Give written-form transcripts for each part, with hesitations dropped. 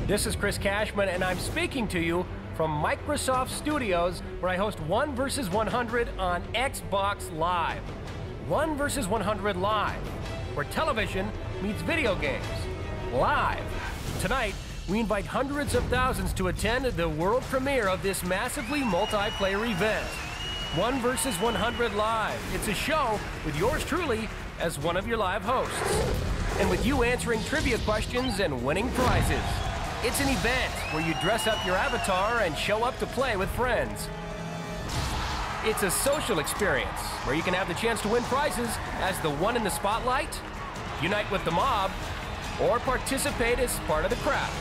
This is Chris Cashman, and I'm speaking to you from Microsoft Studios, where I host 1 vs. 100 on Xbox Live. 1 vs. 100 Live, where television meets video games. Live. Tonight, we invite hundreds of thousands to attend the world premiere of this massively multiplayer event. 1 vs. 100 Live. It's a show with yours truly as one of your live hosts. And with you answering trivia questions and winning prizes. It's an event where you dress up your avatar and show up to play with friends. It's a social experience where you can have the chance to win prizes as the one in the spotlight, unite with the mob, or participate as part of the crowd.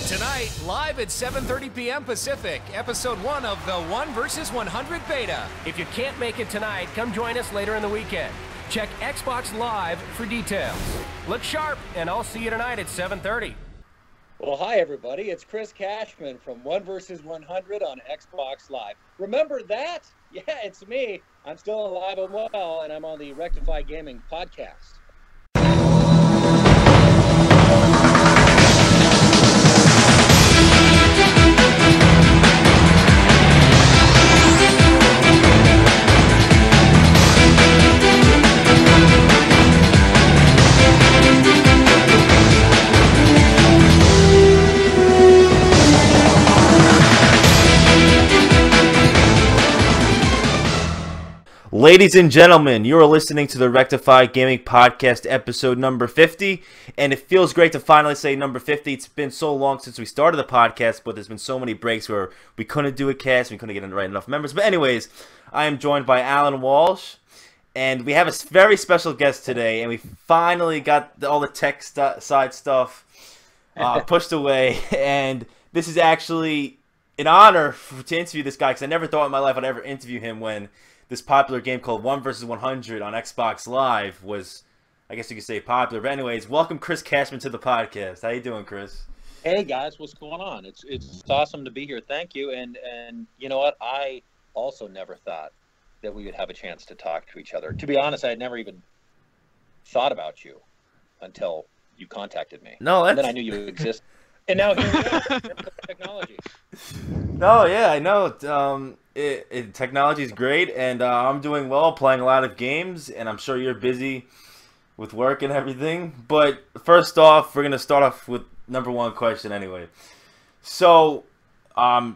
Tonight, live at 7:30 p.m. Pacific, Episode 1 of the 1 vs. 100 Beta. If you can't make it tonight, come join us later in the weekend. Check Xbox Live for details. Look sharp, and I'll see you tonight at 7:30. Well, hi, everybody. It's Chris Cashman from 1 vs. 100 on Xbox Live. Remember that? Yeah, it's me. I'm still alive and well, and I'm on the Rectify Gaming Podcast. Ladies and gentlemen, you are listening to the Rectify Gaming Podcast, episode number 50, and it feels great to finally say number 50. It's been so long since we started the podcast, but there's been so many breaks where we couldn't do a cast, we couldn't get right enough members. But anyways, I am joined by Alan Walsh, and we have a very special guest today, and we finally got all the tech side stuff pushed away, and this is actually an honor to interview this guy, because I never thought in my life I'd ever interview him when this popular game called 1 vs. 100 on Xbox Live was, I guess you could say, popular. But anyways, welcome Chris Cashman to the podcast. How you doing, Chris? Hey, guys. What's going on? It's awesome to be here. Thank you. And you know what? I also never thought that we would have a chance to talk to each other. To be honest, I had never even thought about you until you contacted me. No, and then I knew you existed. And now here we are. Technology. No, yeah, I know. Technology is great, and I'm doing well, playing a lot of games, and I'm sure you're busy with work and everything. But first off, we're gonna start off with number one question anyway. So, when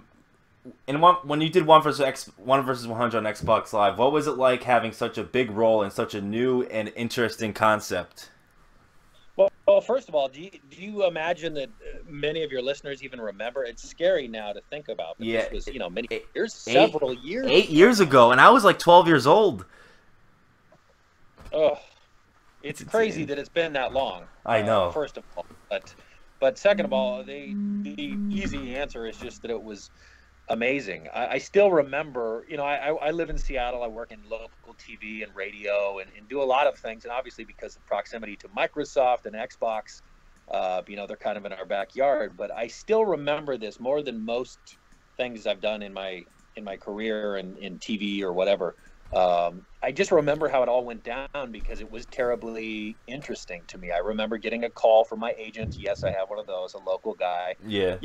you did 1 vs. 100 on Xbox Live, what was it like having such a big role in such a new and interesting concept? Well, first of all, do you imagine that many of your listeners even remember? It's scary now to think about. But yeah, this was many years, several years. 8 years ago, and I was like 12 years old. Oh, it's crazy that it's been that long. I know. First of all, but second of all, the easy answer is just that it was amazing. I still remember, I live in Seattle. I work in local TV and radio and do a lot of things. And obviously because of proximity to Microsoft and Xbox, they're kind of in our backyard. But I still remember this more than most things I've done in my career and in TV or whatever. I just remember how it all went down because it was terribly interesting to me. I remember getting a call from my agent. Yes, I have one of those, a local guy. Yeah.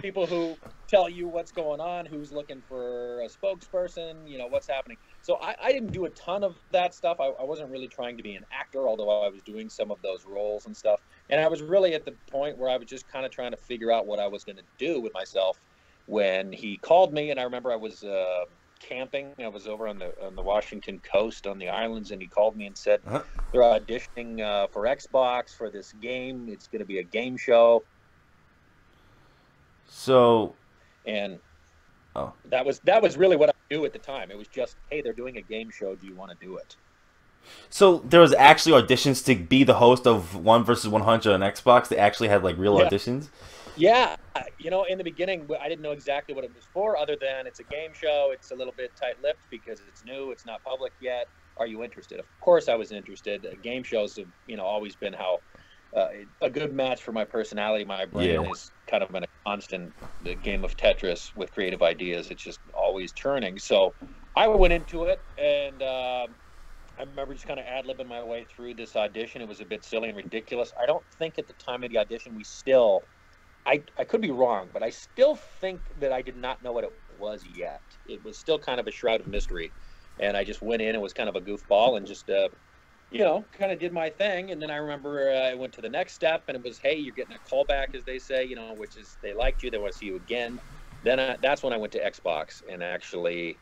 People who tell you what's going on, who's looking for a spokesperson, what's happening. So I didn't do a ton of that stuff. I wasn't really trying to be an actor, although I was doing some of those roles and stuff. And I was really at the point where I was just kind of trying to figure out what I was going to do with myself when he called me. And I remember I was camping. I was over on the Washington coast on the islands, and he called me and said they're auditioning for Xbox for this game. It's going to be a game show. So, and that was really what I knew at the time. It was just, hey, they're doing a game show. Do you want to do it? So there was actually auditions to be the host of 1 vs. 100 on Xbox. They actually had like real auditions. Yeah, in the beginning, I didn't know exactly what it was for, other than it's a game show. It's a little bit tight-lipped because it's new. It's not public yet. Are you interested? Of course I was interested. Game shows have, always been how a good match for my personality. My brain is kind of in a constant game of Tetris with creative ideas. It's just always turning. So I went into it, and I remember just kind of ad-libbing my way through this audition. It was a bit silly and ridiculous. I don't think at the time of the audition I could be wrong, but I still think that I did not know what it was yet. It was still kind of a shroud of mystery. And I just went in and was kind of a goofball and just, kind of did my thing. And then I remember I went to the next step, and it was, hey, you're getting a callback, as they say, which is they liked you, they want to see you again. Then that's when I went to Xbox and actually,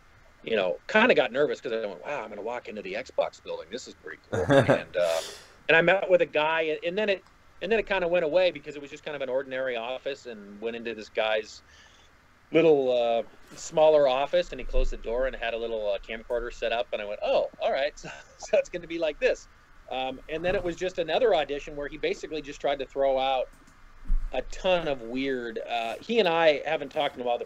kind of got nervous because I went, wow, I'm going to walk into the Xbox building. This is pretty cool. And I met with a guy, and then it kind of went away because it was just kind of an ordinary office, and went into this guy's little smaller office, and he closed the door and had a little camcorder set up, and I went, oh, all right, so it's going to be like this. And then it was just another audition where he basically just tried to throw out a ton of weird. He and I haven't talked in a while,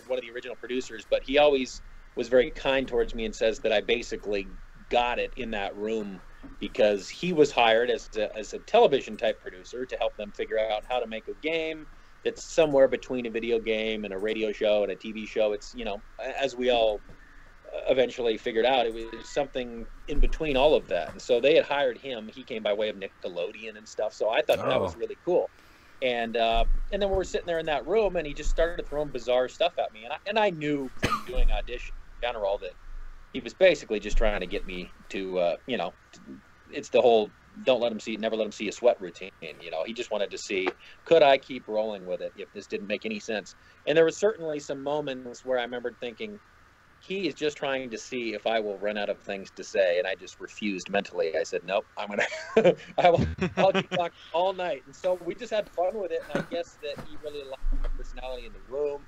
one of the original producers, but he always was very kind towards me and says that I basically got it in that room because he was hired as a television type producer to help them figure out how to make a game that's somewhere between a video game and a radio show and a TV show. It's, as we all eventually figured out, it was something in between all of that. And so they had hired him. He came by way of Nickelodeon and stuff. So I thought that was really cool. And then we were sitting there in that room, and he just started throwing bizarre stuff at me. And I knew from doing audition in general that he was basically just trying to get me to, it's the whole never let him see a sweat routine. He just wanted to see, could I keep rolling with it if this didn't make any sense? And there were certainly some moments where I remembered thinking, he is just trying to see if I will run out of things to say. And I just refused mentally. I said, nope, I'll keep talking all night. And so we just had fun with it. And I guess that he really liked my personality in the room.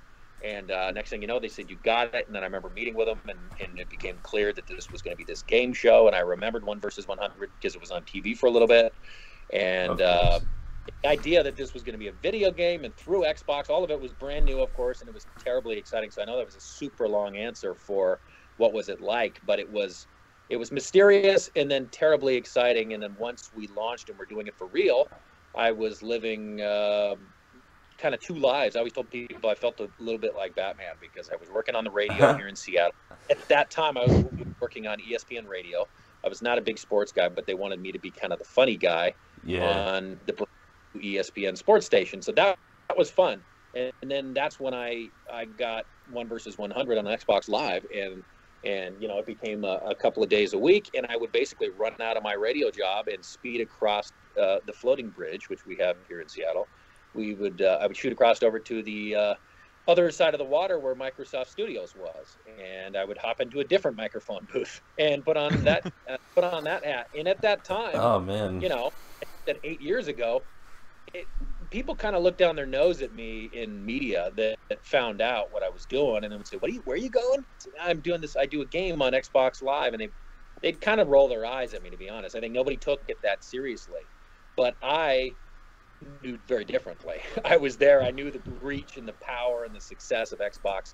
And next thing you know, they said, you got it. And then I remember meeting with them, and it became clear that this was going to be this game show. And I remembered 1 versus 100 because it was on TV for a little bit. And the idea that this was going to be a video game and through Xbox, all of it was brand new, of course, and it was terribly exciting. So I know that was a super long answer for what was it like, but it was mysterious and then terribly exciting. And then once we launched and we're doing it for real, I was living kind of two lives. I always told people I felt a little bit like Batman because I was working on the radio here in Seattle. At that time, I was working on ESPN radio. I was not a big sports guy, but they wanted me to be kind of the funny guy on the ESPN sports station. So that was fun. And then that's when I got 1 versus 100 on Xbox Live, and it became a couple of days a week, and I would basically run out of my radio job and speed across the floating bridge, which we have here in Seattle. I would shoot across over to the other side of the water where Microsoft Studios was, and I would hop into a different microphone booth and put on that hat. And at that time, oh man, that 8 years ago, people kind of looked down their nose at me in media that found out what I was doing, and they would say, where are you going? I said, I'm doing this. I do a game on Xbox Live, and they'd kind of roll their eyes at me, to be honest. I think nobody took it that seriously, but I knew very differently. I was there. I knew the reach and the power and the success of Xbox,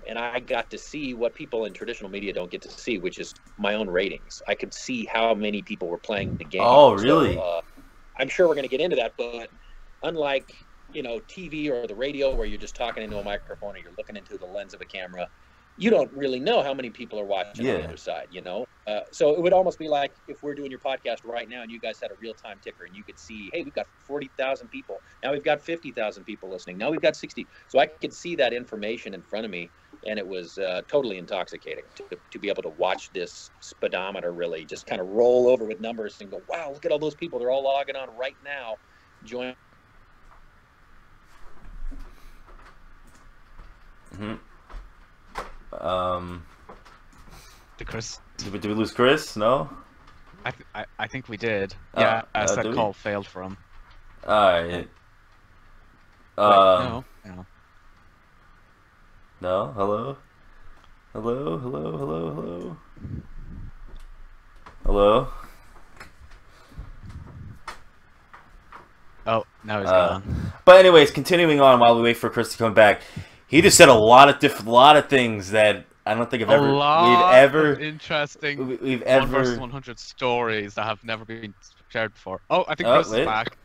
and I got to see what people in traditional media don't get to see, which is my own ratings. I could see how many people were playing the game. Oh, really? So, I'm sure we're going to get into that, but unlike TV or the radio where you're just talking into a microphone or you're looking into the lens of a camera, you don't really know how many people are watching on the other side, so it would almost be like if we're doing your podcast right now and you guys had a real-time ticker and you could see, hey, we've got 40,000 people. Now we've got 50,000 people listening. Now we've got 60. So I could see that information in front of me, and it was totally intoxicating to be able to watch this speedometer really just kind of roll over with numbers and go, wow, look at all those people. They're all logging on right now. Join. Mm-hmm. Did Chris? Did we lose Chris? No. I think we did. Yeah, as that call failed for him. Alright. No. No. Hello. Hello. Oh, now he's gone. But anyways, continuing on while we wait for Chris to come back, he just said a lot of things that I don't think we've ever interesting 1 versus 100 stories that have never been shared before. Oh, I think Chris is back.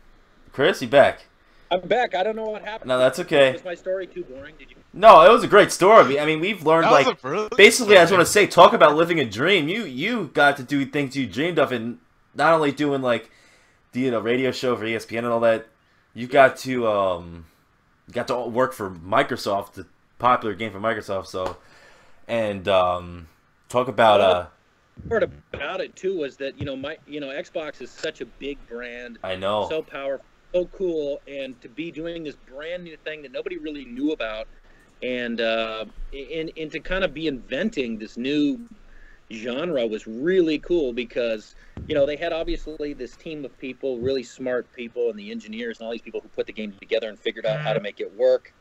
Chris, you back? I'm back. I don't know what happened. No, that's okay. Was my story too boring? Did you? No, it was a great story. I mean, we've learned, That was like, a brilliant basically, I just story. want to say, talk about living a dream. You got to do things you dreamed of, and not only doing, like, the radio show for ESPN and all that, you got to work for Microsoft, the popular game for Microsoft, so, and talk about, Part about it too was that Xbox is such a big brand. I know. So powerful, so cool, and to be doing this brand new thing that nobody really knew about, and to kind of be inventing this new genre was really cool because they had obviously this team of people, really smart people, and the engineers and all these people who put the game together and figured out how to make it work.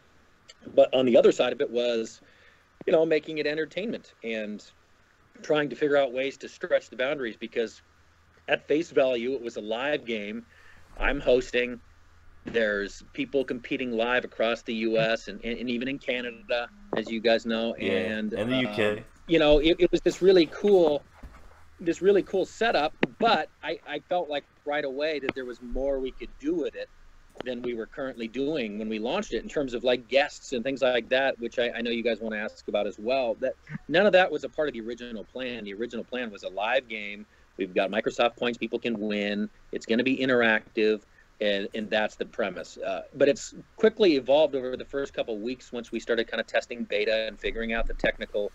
But on the other side of it was, making it entertainment and trying to figure out ways to stretch the boundaries because at face value, it was a live game. I'm hosting. There's people competing live across the U.S. and even in Canada, as you guys know. Yeah, and the UK. It was this really cool setup, but I felt like right away that there was more we could do with it than we were currently doing when we launched it in terms of like guests and things like that, which I know you guys want to ask about as well. That none of that was a part of the original plan. The original plan was a live game. We've got Microsoft points people can win. It's going to be interactive, and that's the premise. But it's quickly evolved over the first couple of weeks once we started kind of testing beta and figuring out the technical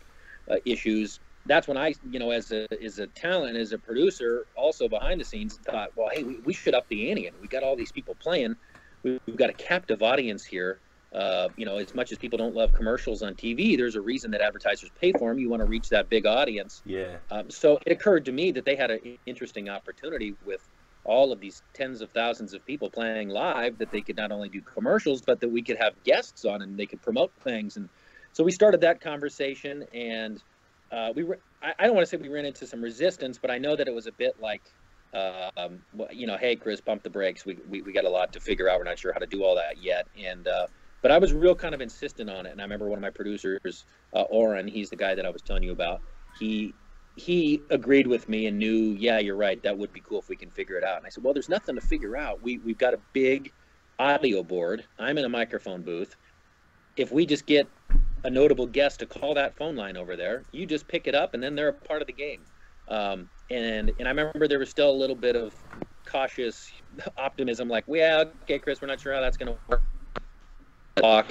issues. That's when I, as a talent, as a producer, also behind the scenes, thought, well, hey, we should up the ante, and we got all these people playing. We've got a captive audience here. As much as people don't love commercials on TV, there's a reason that advertisers pay for them. You want to reach that big audience. Yeah. So it occurred to me that they had an interesting opportunity with all of these tens of thousands of people playing live, that they could not only do commercials, but that we could have guests on and they could promote things. And so we started that conversation, and I don't want to say we ran into some resistance, but I know that it was a bit like, hey, Chris, pump the brakes. We got a lot to figure out. We're not sure how to do all that yet. And but I was real kind of insistent on it. And I remember one of my producers, Oren, he's the guy that I was telling you about. He agreed with me and knew, yeah, you're right. That would be cool if we can figure it out. And I said, well, there's nothing to figure out. We've got a big audio board. I'm in a microphone booth. If we just get a notable guest to call that phone line over there, you just pick it up, and then they're a part of the game. And I remember there was still a little bit of cautious optimism, like, yeah, okay, Chris, we're not sure how that's going to work.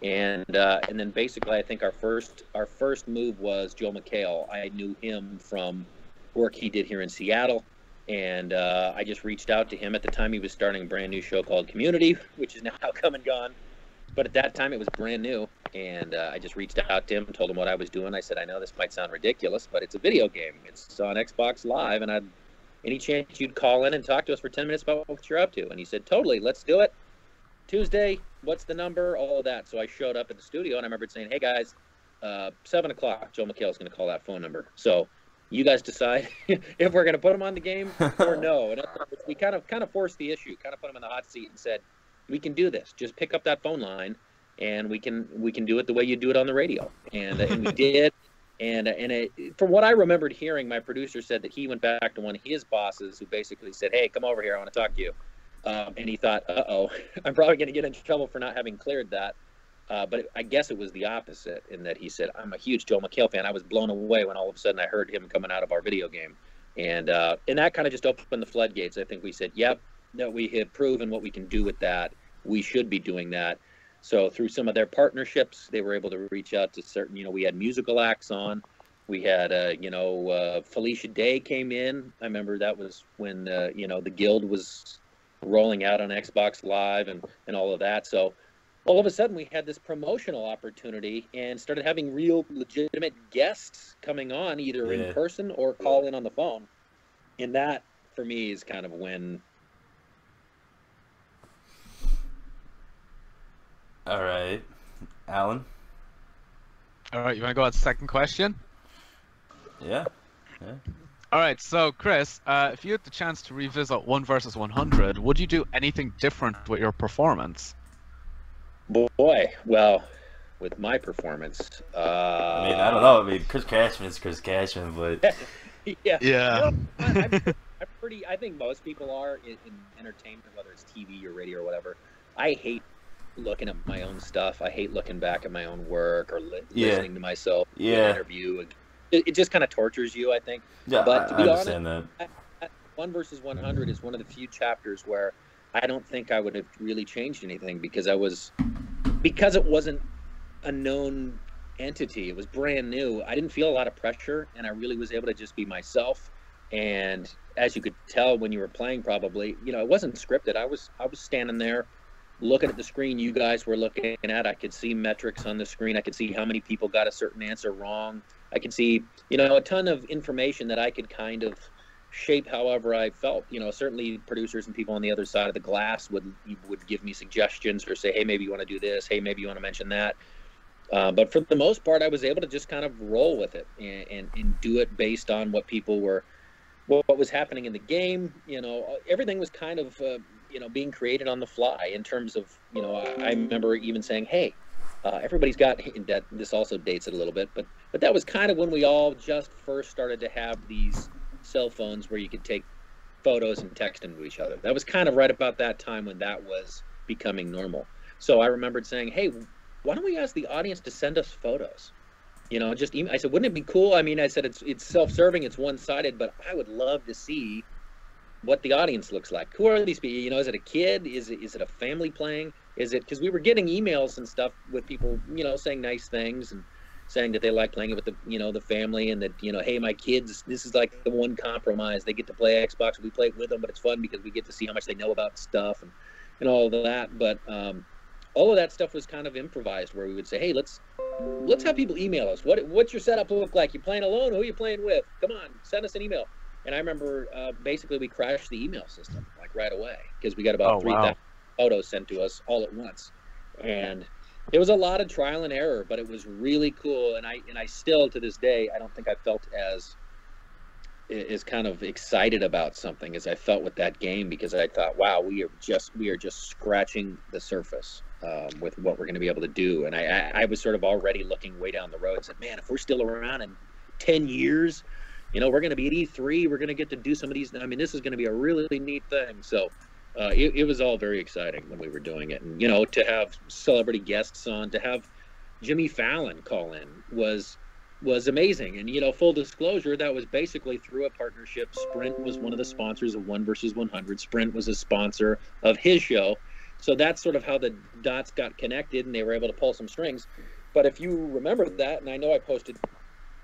And then basically, I think our first move was Joe McHale. I knew him from work he did here in Seattle, and I just reached out to him. At the time, he was starting a brand new show called Community, which is now come and gone. But at that time, it was brand new, and I just reached out to him and told him what I was doing. I said, I know this might sound ridiculous, but it's a video game. It's on Xbox Live, and any chance you'd call in and talk to us for 10 minutes about what you're up to? And he said, totally, let's do it. Tuesday, what's the number? All of that. So I showed up at the studio, and I remember saying, hey, guys, 7 o'clock, Joe McHale is going to call that phone number. So you guys decide if we're going to put him on the game or no. And we kind of forced the issue, kind of put him in the hot seat and said, we can do this. Just pick up that phone line, and we can do it the way you do it on the radio. And we did. And from what I remembered hearing, my producer said that he went back to one of his bosses who basically said, hey, come over here. I want to talk to you. And he thought, uh-oh, I'm probably going to get in trouble for not having cleared that. But I guess it was the opposite in that he said, I'm a huge Joe McHale fan. I was blown away when all of a sudden I heard him coming out of our video game. And that kind of just opened the floodgates. I think we said, yep, no, we have proven what we can do with that. We should be doing that. So through some of their partnerships, they were able to reach out to certain, we had musical acts on. We had, Felicia Day came in. I remember that was when, the Guild was rolling out on Xbox Live and all of that. So all of a sudden we had this promotional opportunity and started having real legitimate guests coming on either in person or call in on the phone. And that, for me, is kind of when... All right. Alan? All right, you want to go on to the second question? Yeah. All right, so Chris, if you had the chance to revisit 1 versus 100, would you do anything different with your performance? Boy, well, with my performance, I don't know. Chris Cashman is Chris Cashman, but yeah. I'm pretty. I think most people are in entertainment, whether it's TV or radio or whatever. I hate looking at my own stuff. I hate looking back at my own work or listening to myself in an interview. It just kind of tortures you, I think. Yeah, but to be I understand honest, that. 1 versus 100 is one of the few chapters where I don't think I would have really changed anything because it wasn't a known entity. It was brand new. I didn't feel a lot of pressure, and I really was able to just be myself. And as you could tell when you were playing, probably, it wasn't scripted. I was standing there looking at the screen you guys were looking at. I could see metrics on the screen. I could see how many people got a certain answer wrong. I could see, a ton of information that I could kind of shape however I felt. Certainly producers and people on the other side of the glass would give me suggestions or say, hey, maybe you want to do this. Hey, maybe you want to mention that. But for the most part, I was able to just kind of roll with it and do it based on what was happening in the game. Everything was kind of, being created on the fly in terms of, I remember even saying, hey, everybody's got that. This also dates it a little bit, but that was kind of when we all just first started to have these cell phones where you could take photos and text them to each other. That was kind of right about that time when that was becoming normal. So I remembered saying, hey, why don't we ask the audience to send us photos? Just email. I said, wouldn't it be cool? I mean, I said, it's self-serving, it's one-sided, but I would love to see what the audience looks like. Who are these people? Is it a kid? Is it a family playing? Is it, because we were getting emails and stuff with people, saying nice things and saying that they like playing it with the, the family, and that, hey, my kids, this is like the one compromise. They get to play Xbox. We play it with them, but it's fun because we get to see how much they know about stuff and all of that. But all of that stuff was kind of improvised, where we would say, hey, let's have people email us. What's your setup look like? You playing alone? Who are you playing with? Come on, send us an email. And I remember basically we crashed the email system like right away because we got about 3,000 photos sent to us all at once. And it was a lot of trial and error, but it was really cool. And I still, to this day, I don't think I felt as kind of excited about something as I felt with that game, because I thought, wow, we are just scratching the surface with what we're going to be able to do. And I was sort of already looking way down the road and said, man, if we're still around in 10 years, we're going to be at E3, we're going to get to do some of these. I mean, this is going to be a really neat thing. So it was all very exciting when we were doing it. And, to have celebrity guests on, to have Jimmy Fallon call in was amazing. And, full disclosure, that was basically through a partnership. Sprint was one of the sponsors of 1 versus 100. Sprint was a sponsor of his show. So that's sort of how the dots got connected, and they were able to pull some strings. But if you remember that, and I know I posted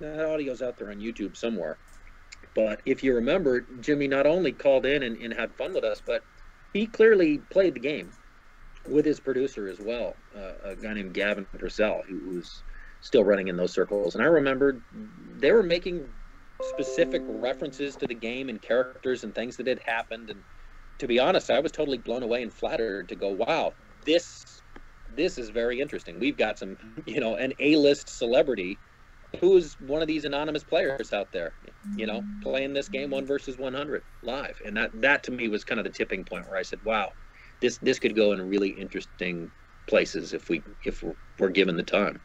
that audio's out there on YouTube somewhere, but if you remember, Jimmy not only called in and had fun with us, but he clearly played the game with his producer as well, a guy named Gavin Purcell, who's still running in those circles. And I remembered they were making specific references to the game and characters and things that had happened. And to be honest, I was totally blown away and flattered to go, wow, this is very interesting. We've got some, an A-list celebrity who's one of these anonymous players out there, playing this game 1 versus 100 live. And that to me was kind of the tipping point where I said, wow, this could go in really interesting places if we're given the time.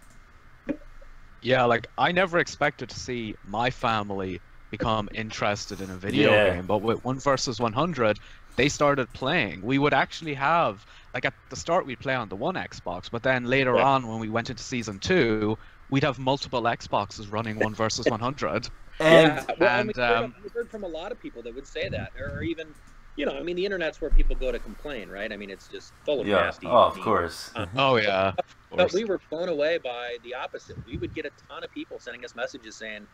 Yeah, like I never expected to see my family become interested in a video game, but with 1 versus 100, they started playing. We would actually have, like at the start we'd play on the one Xbox, but then later on when we went into season 2, we'd have multiple Xboxes running 1 versus 100. We heard from a lot of people that would say that, or even, I mean, the internet's where people go to complain, right? I mean, it's just full of nasty. Oh, of course. But we were blown away by the opposite. We would get a ton of people sending us messages saying,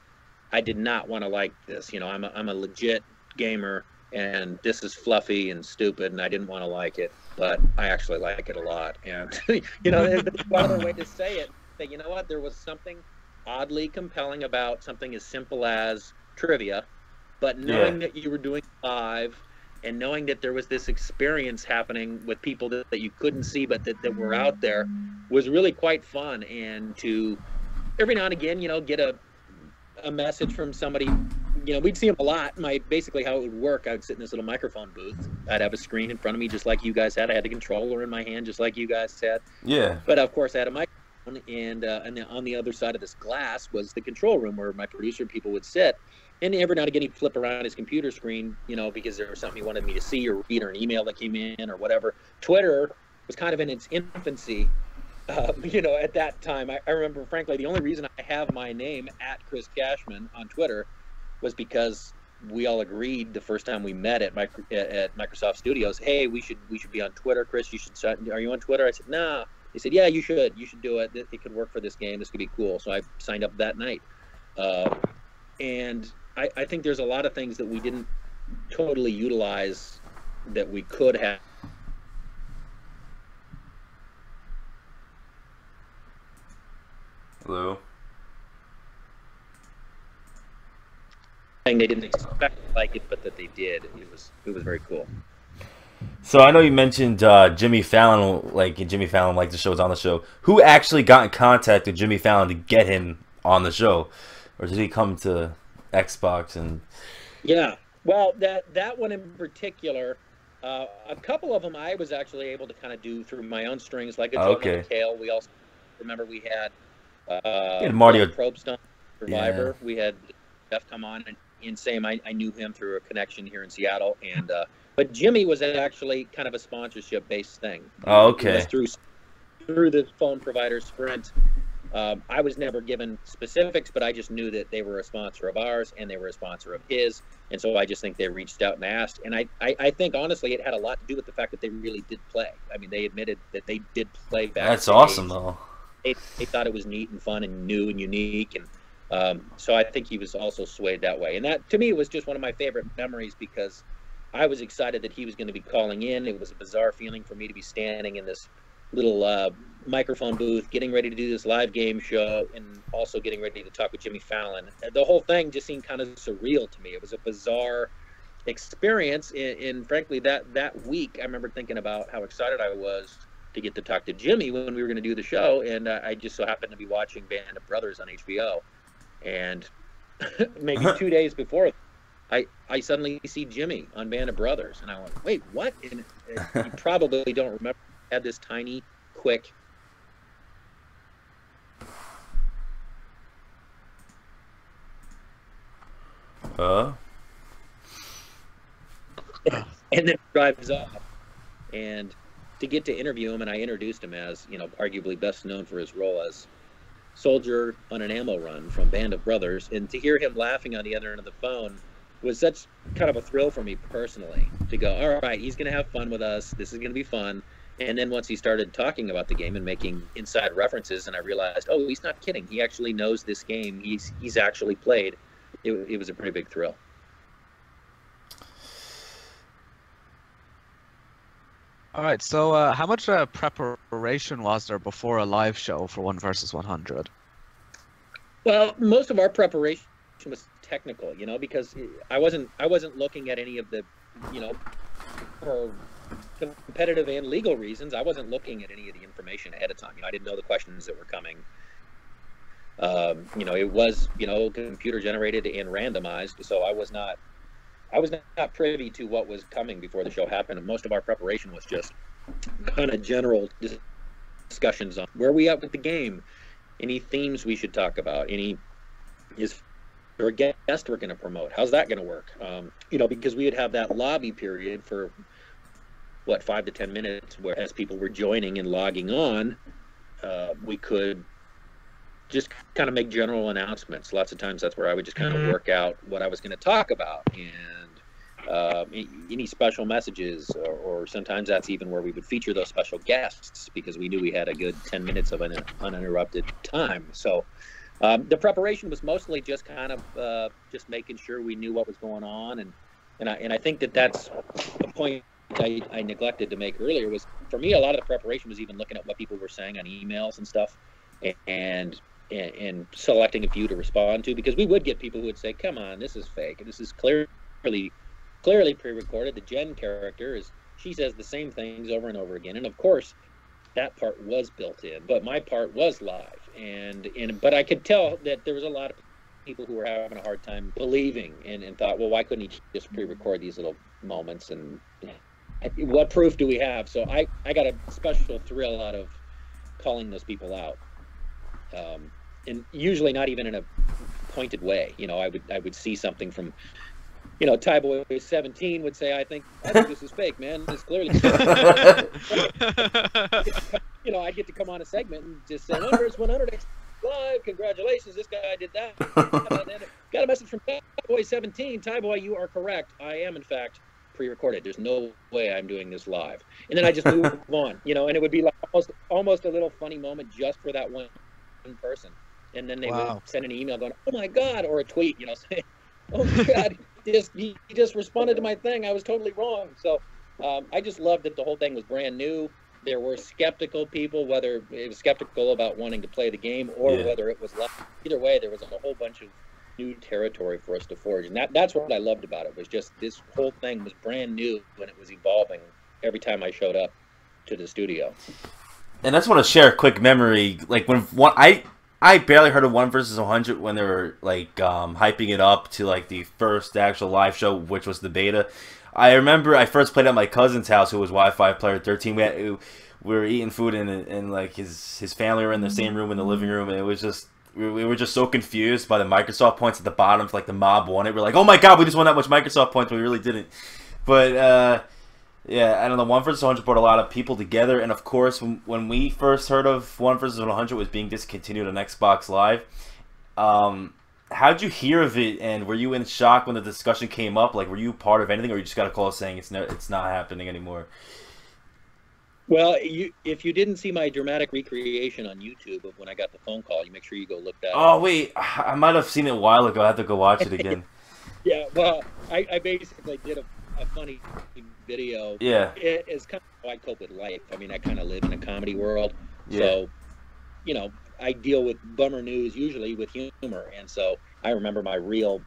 I did not want to like this. I'm a legit gamer, and this is fluffy and stupid, and I didn't want to like it, but I actually like it a lot. And, there's one other way to say it. That, you know what, there was something oddly compelling about something as simple as trivia, but knowing that you were doing live and knowing that there was this experience happening with people that you couldn't see but that were out there was really quite fun. And to every now and again, get a message from somebody, we'd see them a lot. Basically how it would work, I would sit in this little microphone booth. I'd have a screen in front of me just like you guys had. I had the controller in my hand just like you guys had. Yeah. But of course I had a microphone. And on the other side of this glass was the control room where my producer people would sit. And every now and again he'd flip around his computer screen, because there was something he wanted me to see or read, or an email that came in or whatever. Twitter was kind of in its infancy. You know, at that time, I remember, frankly, the only reason I have my name at Chris Cashman on Twitter was because we all agreed the first time we met at Microsoft Studios, hey, we should be on Twitter. Chris, you should start. Are you on Twitter? I said, nah. He said, yeah, you should do it. It could work for this game. This could be cool. So I signed up that night. And I think there's a lot of things that we didn't totally utilize that we could have. Hello. They didn't expect to like it, but that they did. It was very cool. So I know you mentioned Jimmy Fallon, Jimmy Fallon liked the show, was on the show. Who actually got in contact with Jimmy Fallon to get him on the show, or did he come to Xbox and? Yeah, well, that one in particular, a couple of them I was actually able to kind of do through my own strings, like a Joe McHale. We also remember we had Mario Probst on Survivor. Yeah. We had Jeff come on and same. I knew him through a connection here in Seattle, and but Jimmy was actually kind of a sponsorship-based thing. Oh, okay. Through the phone provider Sprint. I was never given specifics, but I just knew that they were a sponsor of ours and they were a sponsor of his, and so I just think they reached out and asked. And I think honestly it had a lot to do with the fact that they really did play. I mean, they admitted that they did play back. That's awesome, though. They thought it was neat and fun and new and unique, and so I think he was also swayed that way. And that, to me, was just one of my favorite memories because I was excited that he was going to be calling in. It was a bizarre feeling for me to be standing in this little microphone booth, getting ready to do this live game show, and also getting ready to talk with Jimmy Fallon. The whole thing just seemed kind of surreal to me. It was a bizarre experience, and frankly, that week, I remember thinking about how excited I was to get to talk to Jimmy when we were going to do the show, and I just so happened to be watching Band of Brothers on HBO, and maybe 2 days before, I suddenly see Jimmy on Band of Brothers, and I went, wait, what? And you probably don't remember. Had this tiny, quick. And then drives off, and to get to interview him, and I introduced him as, arguably best known for his role as soldier on an ammo run from Band of Brothers, and to hear him laughing on the other end of the phone was such kind of a thrill for me personally, to go, all right, he's going to have fun with us. This is going to be fun. And then once he started talking about the game and making inside references, and I realized, oh, he's not kidding. He actually knows this game. He's actually played. It was a pretty big thrill. All right, so how much preparation was there before a live show for 1 versus 100? Well, most of our preparation was technical, because I wasn't looking at any of the, for competitive and legal reasons. I wasn't looking at any of the information ahead of time. I didn't know the questions that were coming. It was, computer generated and randomized, so I was not privy to what was coming before the show happened. And most of our preparation was just kind of general discussions on where we at with the game, any themes we should talk about, is there a guest we're going to promote? How's that going to work? Because we would have that lobby period for 5 to 10 minutes, where as people were joining and logging on, we could just kind of make general announcements. Lots of times that's where I would just kind of work out what I was going to talk about, and any special messages, or sometimes that's even where we would feature those special guests because we knew we had a good 10 minutes of an uninterrupted time. So the preparation was mostly just kind of just making sure we knew what was going on, and I think that's the point I neglected to make earlier. Was, for me, a lot of the preparation was even looking at what people were saying on emails and stuff, and selecting a few to respond to, because we would get people who would say, come on, this is fake, this is clearly pre-recorded. The Jen character she says the same things over and over again, and of course that part was built in, but my part was live, but I could tell that there was a lot of people who were having a hard time believing, and thought, well, why couldn't he just pre-record these little moments, and what proof do we have? So I got a special thrill out of calling those people out, and usually not even in a pointed way. I would see something from Tyboy 17 would say, I think this is fake, man. It's clearly I'd get to come on a segment and just say 1 versus 100 live. Congratulations, this guy did that. Got a message from Tyboy 17. Tyboy, you are correct. I am in fact pre-recorded. There's no way I'm doing this live. And then I just move on, and it would be like almost a little funny moment just for that one person. And then they would send an email going, "Oh my God," or a tweet, saying, "Oh my God, he just responded to my thing. I was totally wrong." So I just loved that the whole thing was brand new. There were skeptical people, whether it was skeptical about wanting to play the game or whether it was left. Either way, there was a whole bunch of new territory for us to forge. And that's what I loved about it, was just this whole thing was brand new when it was evolving every time I showed up to the studio. And I just want to share a quick memory. Like when I barely heard of 1 versus 100 when they were like hyping it up to like the first actual live show, which was the beta. I remember I first played at my cousin's house, who was Wi-Fi player 13. We were eating food and like his family were in the same room in the living room, and it was just we were just so confused by the Microsoft points at the bottom. Like the mob won it. We're like, oh my God, we just won that much Microsoft points, but we really didn't. But yeah, I don't know. 1 versus 100 brought a lot of people together, and of course, when we first heard of 1 versus 100 was being discontinued on Xbox Live. How'd you hear of it, and were you in shock when the discussion came up? Like, were you part of anything, or you just got a call saying it's not happening anymore? Well, if you didn't see my dramatic recreation on YouTube of when I got the phone call, you make sure you go look that up. Oh, wait. I might have seen it a while ago. I have to go watch it again. Yeah, well, I basically did a funny video. Yeah. It's kind of how I cope with life. I mean, I kind of live in a comedy world. Yeah. So, I deal with bummer news usually with humor. And so I remember my real,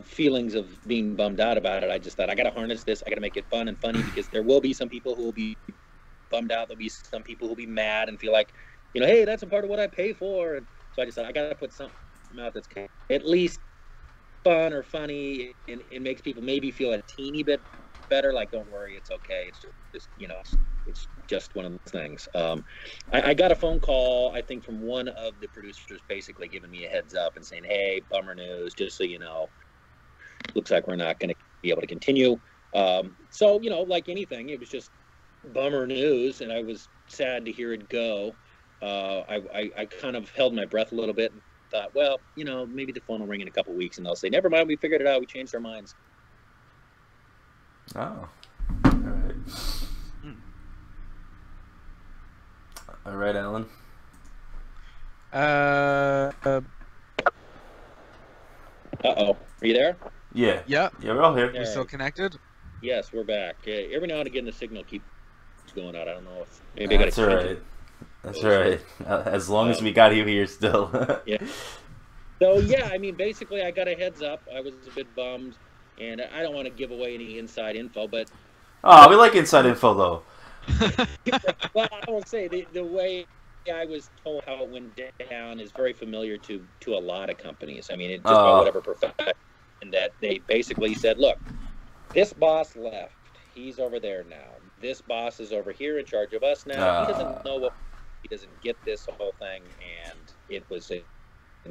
feelings of being bummed out about it. I just thought, I got to harness this. I got to make it fun and funny, because there will be some people who will be bummed out. There'll be some people who will be mad and feel like, hey, that's a part of what I pay for. And so I just thought, I got to put something out that's at least fun or funny, and it makes people maybe feel a teeny bit better. Like, don't worry, it's okay. It's just, it's just one of those things. I got a phone call, I think, from one of the producers basically giving me a heads up and saying, hey, bummer news, just so you know, looks like we're not going to be able to continue. So, like anything, it was just bummer news, and I was sad to hear it go. I kind of held my breath a little bit and thought, well, maybe the phone will ring in a couple weeks and they'll say, never mind, we figured it out, we changed our minds. Oh, all right. All right, Alan. Uh-oh. Are you there? Yeah. Yeah. Yeah, we're all here. You're still connected? Yes, we're back. Every now and again, the signal keeps going out. I don't know if maybe that's all right. That's all right. As long as we got you here still. Yeah. So, yeah, I mean, basically, I got a heads up. I was a bit bummed, and I don't want to give away any inside info, but... Oh, we like inside info, though. Well, I will say, the way I was told how it went down is very familiar to a lot of companies. I mean, just by whatever profession, and that they basically said, look, this boss left. He's over there now. This boss is over here in charge of us now. He doesn't know what... He doesn't get this whole thing, and it was an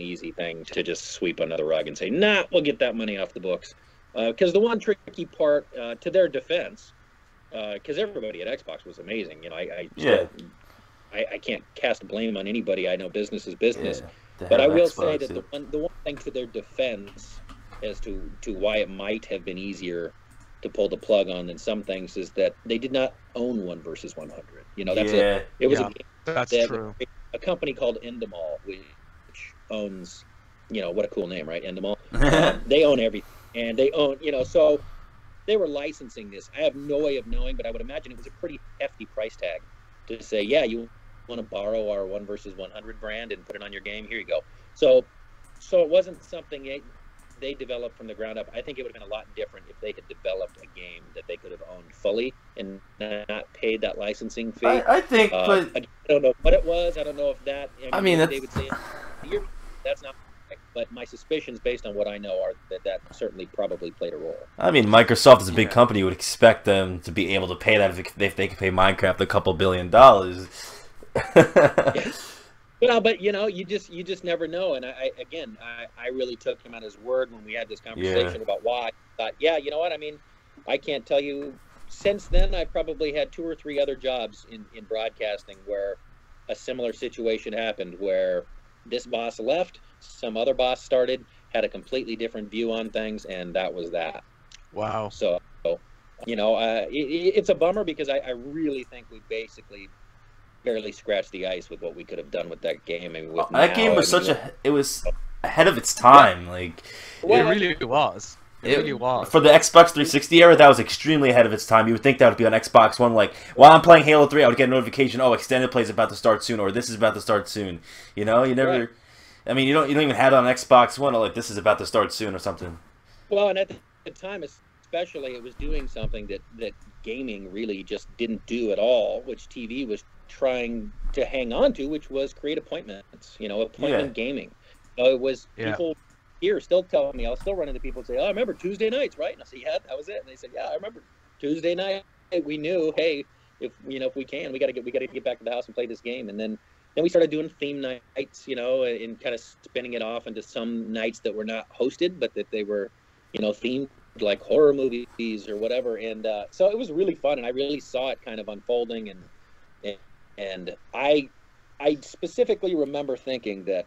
easy thing to just sweep under the rug and say, nah, we'll get that money off the books. Because the one tricky part, to their defense, because everybody at Xbox was amazing. I can't cast blame on anybody. I know business is business. Yeah, but I will say that the one thing to their defense as to why it might have been easier to pull the plug on than some things is that they did not own 1 versus 100. That's true. A company called Endemol, which owns, what a cool name, right? Endemol. They own everything, and they own, so they were licensing this. I have no way of knowing, but I would imagine it was a pretty hefty price tag to say, yeah, you want to borrow our 1 versus 100 brand and put it on your game? Here you go. So it wasn't something they developed from the ground up. I think it would have been a lot different if they had developed a game that they could have owned fully and not paid that licensing fee. I think, but I don't know what it was. I don't know if that. I mean, they would say that's not. But my suspicions, based on what I know, are that certainly probably played a role. I mean, Microsoft is a big company. You would expect them to be able to pay that if they could pay Minecraft $2 billion. Well, but you just never know. And I really took him at his word when we had this conversation about why. I thought, yeah, you know what? I mean, I can't tell you. Since then, I probably had 2 or 3 other jobs in broadcasting where a similar situation happened, where this boss left, some other boss started, had a completely different view on things, and that was that. Wow. So, it's a bummer because I really think we basically barely scratched the ice with what we could have done with that game. I mean, that game was it was ahead of its time. Yeah. Like, it really was. It really was. For the Xbox 360 era, that was extremely ahead of its time. You would think that would be on Xbox One. Like, while I'm playing Halo 3, I would get a notification, oh, extended play is about to start soon, or this is about to start soon. You know, you never... Right. I mean, you don't even have it on Xbox One, or like, this is about to start soon or something. Well, and at the time, especially, it was doing something that gaming really just didn't do at all, which TV was trying to hang on to, which was create appointments, appointment gaming. It was people... Here, still telling me, I'll still run into people and say, "Oh, I remember Tuesday nights, right?" And I say, "Yeah, that was it." And they said, "Yeah, I remember Tuesday night. We knew, hey, if we can, we got to get back to the house and play this game." And then we started doing theme nights, and kind of spinning it off into some nights that were not hosted, but that they were, themed like horror movies or whatever. And so it was really fun, and I really saw it kind of unfolding. And I specifically remember thinking that,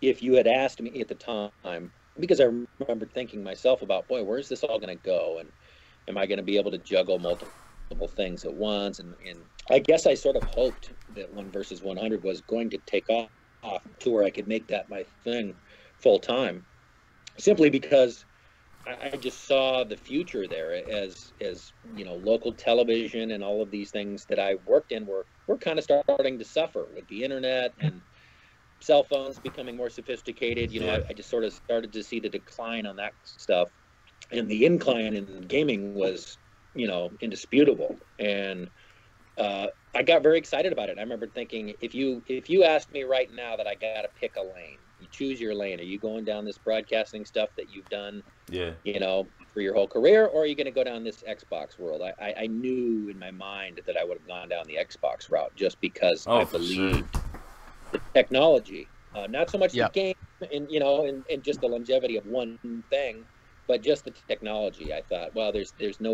if you had asked me at the time, because I remember thinking myself about, boy, where's this all going to go? And am I going to be able to juggle multiple things at once? And I guess I sort of hoped that 1 versus 100 was going to take off to where I could make that my thing full time, simply because I just saw the future there as local television and all of these things that I worked in were kind of starting to suffer with the internet and cell phones becoming more sophisticated. I just sort of started to see the decline on that stuff, and the incline in gaming was, indisputable. And I got very excited about it. I remember thinking, if you asked me right now that I got to pick a lane, you choose your lane. Are you going down this broadcasting stuff that you've done, for your whole career, or are you going to go down this Xbox world? I knew in my mind that I would have gone down the Xbox route just because I believed the technology, not so much the game and just the longevity of one thing, but just the technology. I thought, well, there's no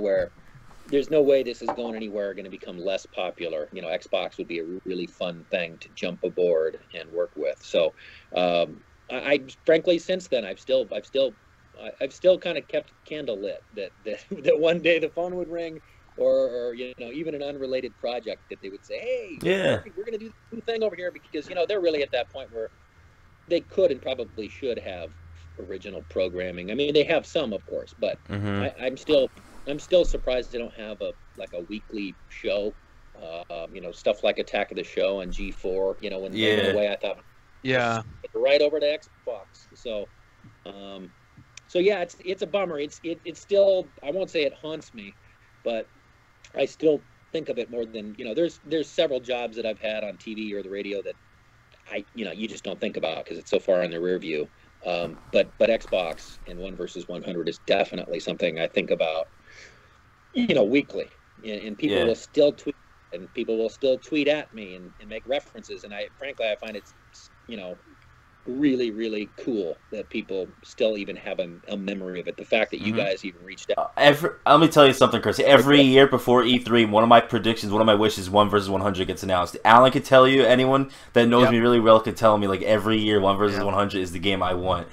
way this is going anywhere, going to become less popular. Xbox would be a really fun thing to jump aboard and work with. So I frankly, since then, I've still kind of kept candle lit that one day the phone would ring, or even an unrelated project that they would say, hey, we're going to do this new thing over here, because they're really at that point where they could and probably should have original programming. I mean, they have some, of course, but I'm still surprised they don't have a weekly show, stuff like Attack of the Show on G4. When they went away, I thought, right over to Xbox. So yeah, it's a bummer. It's still, I won't say it haunts me, but I still think of it more than, there's several jobs that I've had on TV or the radio that you just don't think about because it's so far in the rear view. But Xbox and 1 versus 100 is definitely something I think about, weekly. And people will still tweet, and people will still tweet at me and make references. And I find it's, really, really cool that people still even have a memory of it. The fact that you guys even reached out. Let me tell you something, Chris. Every year before E3, one of my predictions, one of my wishes, 1 versus 100 gets announced. Alan could tell you, anyone that knows me really well could tell me, like, every year 1 versus 100 is the game I want.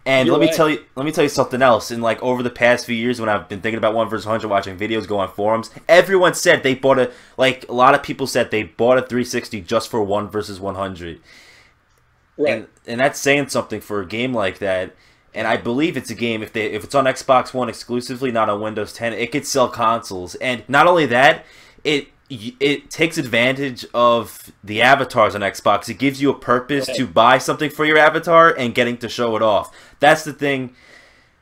And let me tell you something else. In over the past few years, when I've been thinking about 1 versus 100, watching videos go on forums, everyone said they bought a lot of people said they bought a 360 just for 1 versus 100. Right. And that's saying something for a game like that. And I believe it's a game, if it's on Xbox One exclusively, not on Windows 10, it could sell consoles. And not only that, it takes advantage of the avatars on Xbox. It gives you a purpose to buy something for your avatar and getting to show it off. That's the thing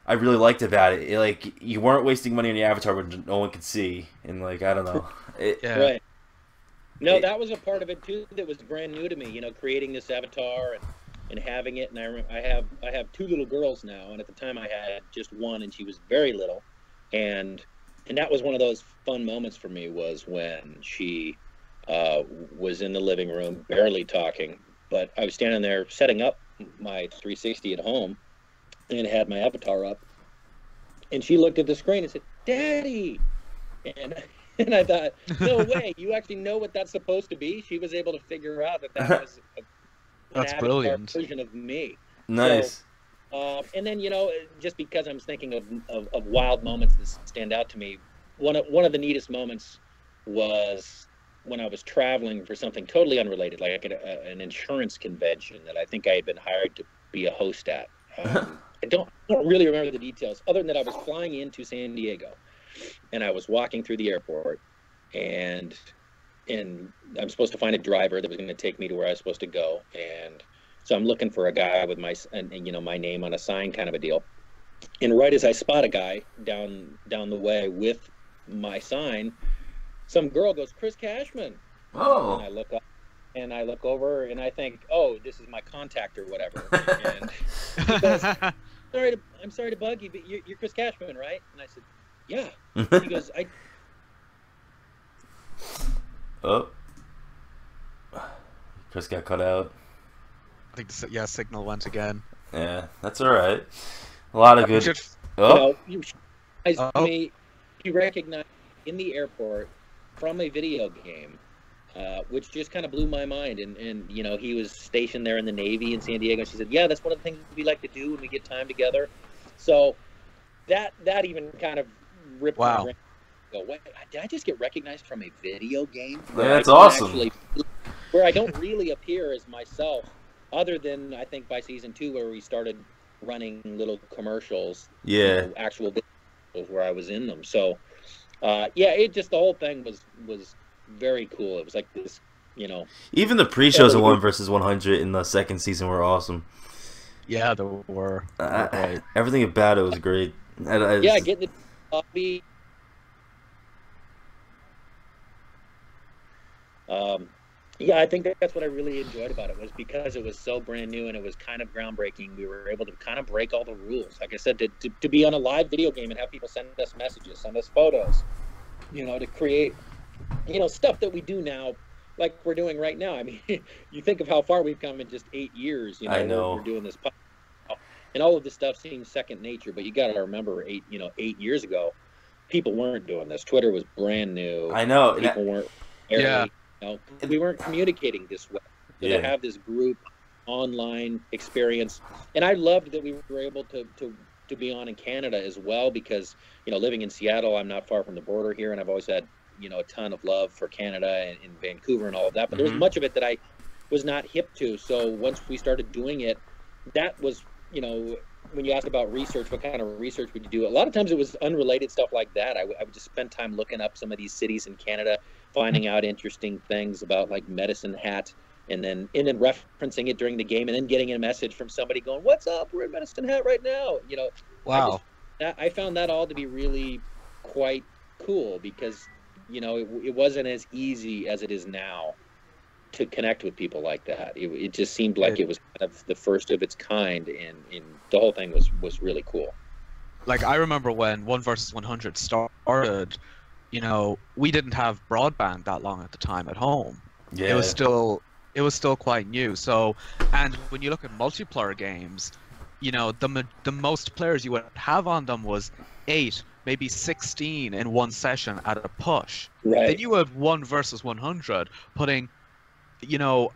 I really liked about it. You weren't wasting money on your avatar when no one could see. And I don't know. Right. No, that was a part of it too that was brand new to me. Creating this avatar and having it. And I have 2 little girls now, and at the time I had just one, and she was very little. And that was one of those fun moments for me, was when she was in the living room, barely talking, But I was standing there setting up my 360 at home and had my avatar up. And she looked at the screen and said, "Daddy!" And I thought, no way, you actually know what that's supposed to be? She was able to figure out that was That's an brilliant. version of me. Nice. So, and then, just because I'm thinking of wild moments that stand out to me, one of the neatest moments was when I was traveling for something totally unrelated, like an insurance convention that I think I had been hired to be a host at. I don't really remember the details, other than that I was flying into San Diego, and I was walking through the airport, and I'm supposed to find a driver that was going to take me to where I was supposed to go, and so I'm looking for a guy with my name on a sign, kind of a deal. And right as I spot a guy down the way with my sign, some girl goes, "Chris Cashman." Oh. And I look up, and I look over, and I think, "Oh, this is my contact or whatever." And he goes, I'm sorry to bug you, but you're Chris Cashman, right? And I said, "Yeah." He goes, Oh. Chris got cut out. I think signal went again. Yeah, that's all right. A lot of good. Oh. You recognized in the airport from a video game, which just kind of blew my mind. And he was stationed there in the Navy in San Diego. She said, "Yeah, that's one of the things we like to do when we get time together." So that even kind of ripped my brain. Go, wait, did I just get recognized from a video game? Yeah, that's awesome. Where I don't really appear as myself, other than I think by season 2 where we started running little commercials. Yeah. Actual videos where I was in them. So, it just, the whole thing was very cool. It was like this, Even the pre-shows of 1 versus 100 in the second season were awesome. Yeah, there were. Right. Everything about it was great. Getting the lobby. I think that's what I really enjoyed about it, was because it was so brand new and it was kind of groundbreaking. We were able to kind of break all the rules. Like I said, to be on a live video game and have people send us messages, send us photos, to create, stuff that we do now, like we're doing right now. I mean, you think of how far we've come in just 8 years. I know. We're doing this, and all of this stuff seems second nature. But you got to remember, 8 years ago, people weren't doing this. Twitter was brand new. I know. People weren't. We weren't communicating this way. So to have this group online experience, and I loved that we were able to be on in Canada as well, because living in Seattle, I'm not far from the border here, and I've always had a ton of love for Canada and in Vancouver and all of that. But there was much of it that I was not hip to. So once we started doing it, that was when you asked about research, what kind of research would you do? A lot of times it was unrelated stuff like that. I would just spend time looking up some of these cities in Canada, finding out interesting things about like Medicine Hat, and then referencing it during the game, and then getting a message from somebody going, "What's up? We're in Medicine Hat right now." Wow. I found that all to be really quite cool, because it wasn't as easy as it is now to connect with people like that. It just seemed like it was kind of the first of its kind, and the whole thing was really cool. Like, I remember when 1 versus 100 started, we didn't have broadband that long at the time at home. Yeah. It was still quite new. So, and when you look at multiplayer games, the most players you would have on them was 8, maybe 16 in one session at a push. Right. Then you had 1 versus 100 putting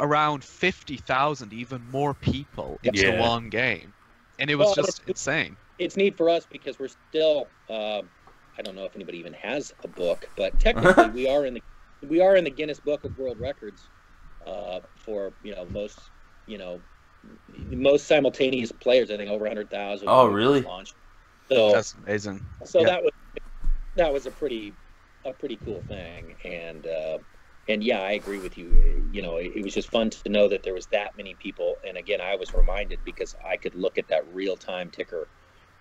around 50,000, even more people into one game, and it was just insane. It's neat for us because we're still, I don't know if anybody even has a book, but technically we are in the Guinness Book of World Records for most simultaneous players. I think over 100,000. Oh, really? Launched. So that's amazing. So that was a pretty cool thing, and yeah, I agree with you. It was just fun to know that there was that many people. And again, I was reminded because I could look at that real-time ticker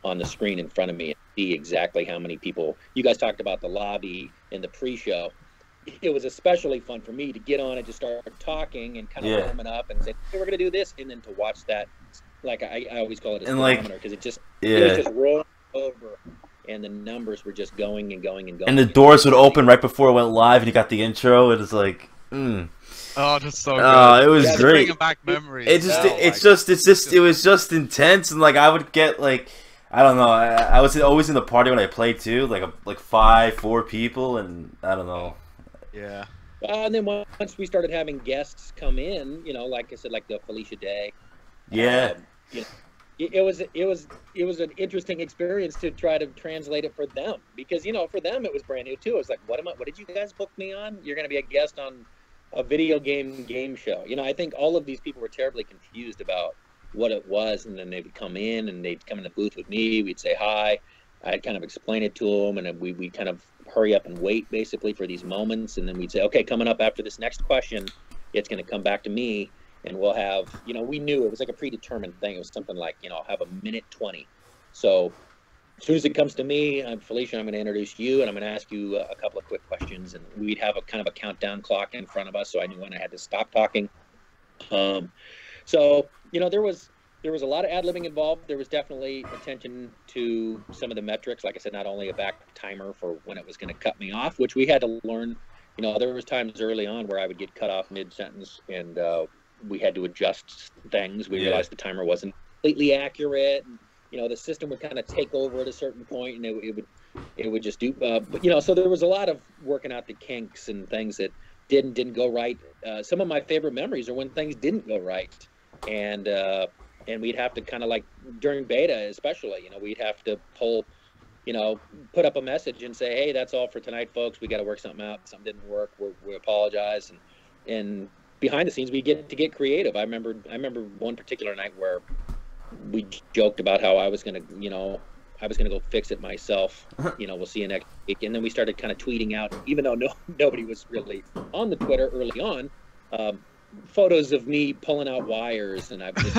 on the screen in front of me and see exactly how many people. You guys talked about the lobby and the pre-show. It was especially fun for me to get on and just start talking and kind of warming up and say, "Hey, we're going to do this," and then to watch that, like I always call it a speedometer, because it was just rolling over. And the numbers were just going and going and going. And the doors would open right before it went live, and you got the intro. It was like, Oh, that's so good. It was great. Bringing back memories. It was just intense, and like I would get like, I don't know, I was always in the party when I played too, like 4 people, and I don't know. Yeah. And then once we started having guests come in, like I said, like the Felicia Day. Yeah. It was an interesting experience to try to translate it for them, because for them it was brand new too. It was like, what did you guys book me on? You're going to be a guest on a video game show. I think all of these people were terribly confused about what it was, and then they would come in and they'd come in the booth with me. We'd say hi. I'd kind of explain it to them, and we'd kind of hurry up and wait basically for these moments, and then we'd say, okay, coming up after this next question, it's going to come back to me. And we'll have, we knew it was like a predetermined thing. It was something like, I'll have a minute 20. So as soon as it comes to me, Felicia, I'm going to introduce you, and I'm going to ask you a couple of quick questions. And we'd have a kind of a countdown clock in front of us, so I knew when I had to stop talking. So, there was a lot of ad-libbing involved. There was definitely attention to some of the metrics. Like I said, not only a back timer for when it was going to cut me off, which we had to learn. There was times early on where I would get cut off mid-sentence, and we had to adjust things. We realized the timer wasn't completely accurate. And, the system would kind of take over at a certain point, and it would just do. But so there was a lot of working out the kinks and things that didn't go right. Some of my favorite memories are when things didn't go right, and we'd have to kind of like during beta, especially. We'd have to put up a message and say, hey, that's all for tonight, folks. We got to work something out. Something didn't work. We apologize, and behind the scenes, we get to get creative. I remember one particular night where we joked about how I was gonna go fix it myself. We'll see you next week. And then we started kind of tweeting out, even though nobody was really on the Twitter early on, photos of me pulling out wires, and I was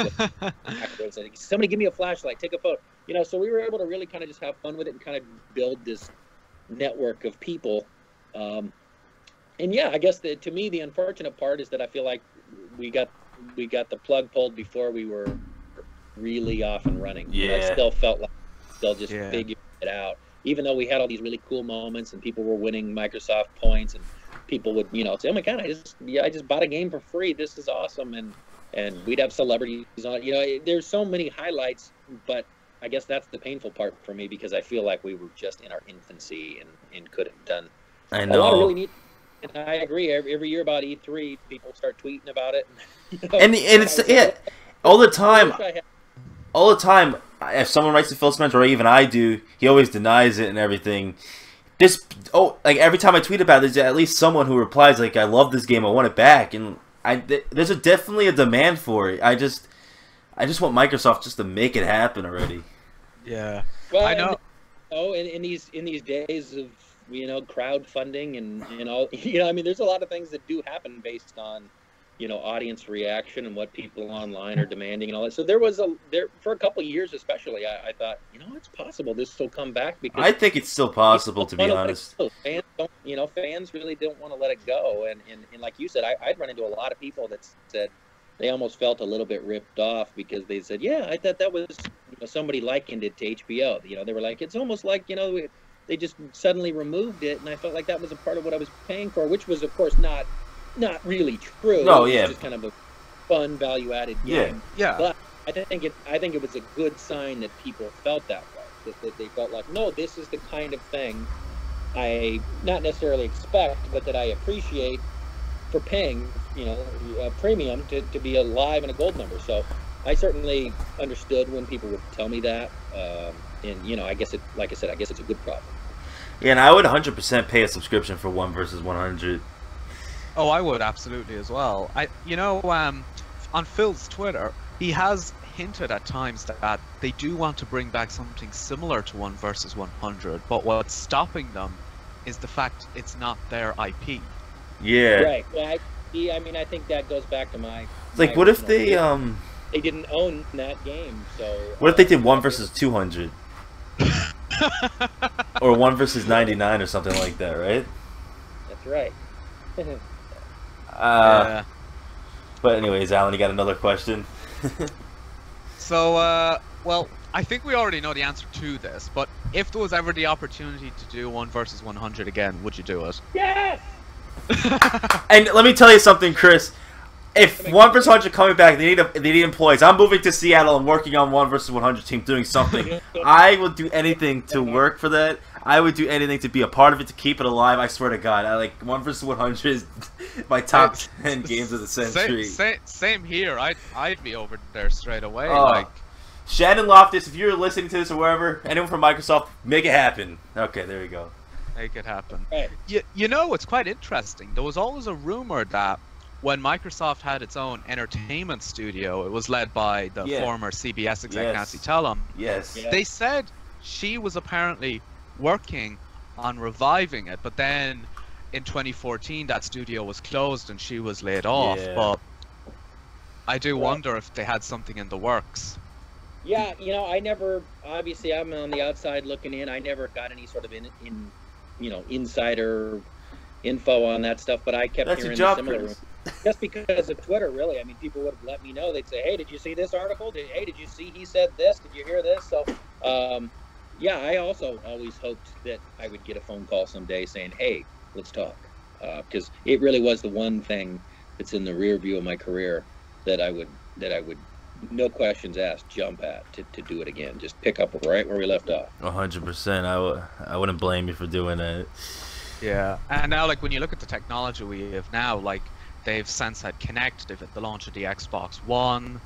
just somebody give me a flashlight, take a photo. So we were able to really kind of just have fun with it and kind of build this network of people. And yeah, I guess to me, the unfortunate part is that I feel like we got the plug pulled before we were really off and running. Yeah. I still felt like just figured it out, even though we had all these really cool moments and people were winning Microsoft points, and people would say, oh my God, I just bought a game for free. This is awesome. And we'd have celebrities on. There's so many highlights, but I guess that's the painful part for me, because I feel like we were just in our infancy and could have done a lot of really neat. And I agree. Every year about E3, people start tweeting about it. And it's all the time. All the time, if someone writes to Phil Spencer, or even I do, he always denies it and everything. Like every time I tweet about it, there's at least someone who replies like, "I love this game. I want it back." And there's definitely a demand for it. I just want Microsoft just to make it happen already. Yeah, well, I know. In these days of crowdfunding and all, there's a lot of things that do happen based on, audience reaction and what people online are demanding and all that. So there for a couple of years, especially, I thought, it's possible this will come back, because I think it's still possible, to be honest. Fans don't, fans really don't want to let it go. And like you said, I'd run into a lot of people that said they almost felt a little bit ripped off, because they said, yeah, I thought that was, somebody likened it to HBO. They were like, it's almost like, they just suddenly removed it, and I felt like that was a part of what I was paying for, which was, of course, not really true. No, it was yeah, just kind of a fun, value-added game. Yeah. But I think it was a good sign that people felt that way, that they felt like, no, this is the kind of thing I not necessarily expect, but that I appreciate for paying, a premium to be a live and a gold member. So I certainly understood when people would tell me that, and I guess like I said, I guess it's a good problem. Yeah, and I would 100% pay a subscription for 1 versus 100. Oh, I would absolutely as well. On Phil's Twitter, he has hinted at times that they do want to bring back something similar to 1 versus 100, but what's stopping them is the fact it's not their IP. Yeah. Right. Well, I think that goes back to my. It's like, what if they They didn't own that game, so. What if they did 1 versus 200? Or 1 versus 99 or something like that, right? That's right. Yeah. But anyways, Alan, you got another question? So, well, I think we already know the answer to this, but if there was ever the opportunity to do 1 versus 100 again, would you do it? Yes! And let me tell you something, Chris. If 1 vs 100 coming back, they need employees. I'm moving to Seattle and working on 1 vs 100 team, doing something. I would do anything to work for that. I would do anything to be a part of it, to keep it alive. I swear to God, 1 vs 100 is my top 10 games of the century. Same here. I'd be over there straight away. Shannon Loftus, if you're listening to this or wherever, anyone from Microsoft, make it happen. Okay, there you go. Make it happen. Right. You know, it's quite interesting. There was always a rumor that when Microsoft had its own entertainment studio, it was led by the former CBS exec Nancy Tellum. Yes. They said she was apparently working on reviving it, but then in 2014 that studio was closed and she was laid off. Yeah. But I do wonder if they had something in the works. Yeah, I never, obviously I'm on the outside looking in. I never got any sort of insider info on that stuff, but I kept hearing similar rumors. Just because of Twitter, really. I mean, people would have let me know. They'd say, hey, did you see this article? Hey, did you see he said this? Did you hear this? So, yeah, I also always hoped that I would get a phone call someday saying, hey, let's talk. Because it really was the one thing that's in the rear view of my career that I would, no questions asked, jump at to do it again. Just pick up right where we left off. 100%. I wouldn't blame you for doing that. Yeah, and now, when you look at the technology we have now, they've since had Kinect, they've had the launch of the Xbox One.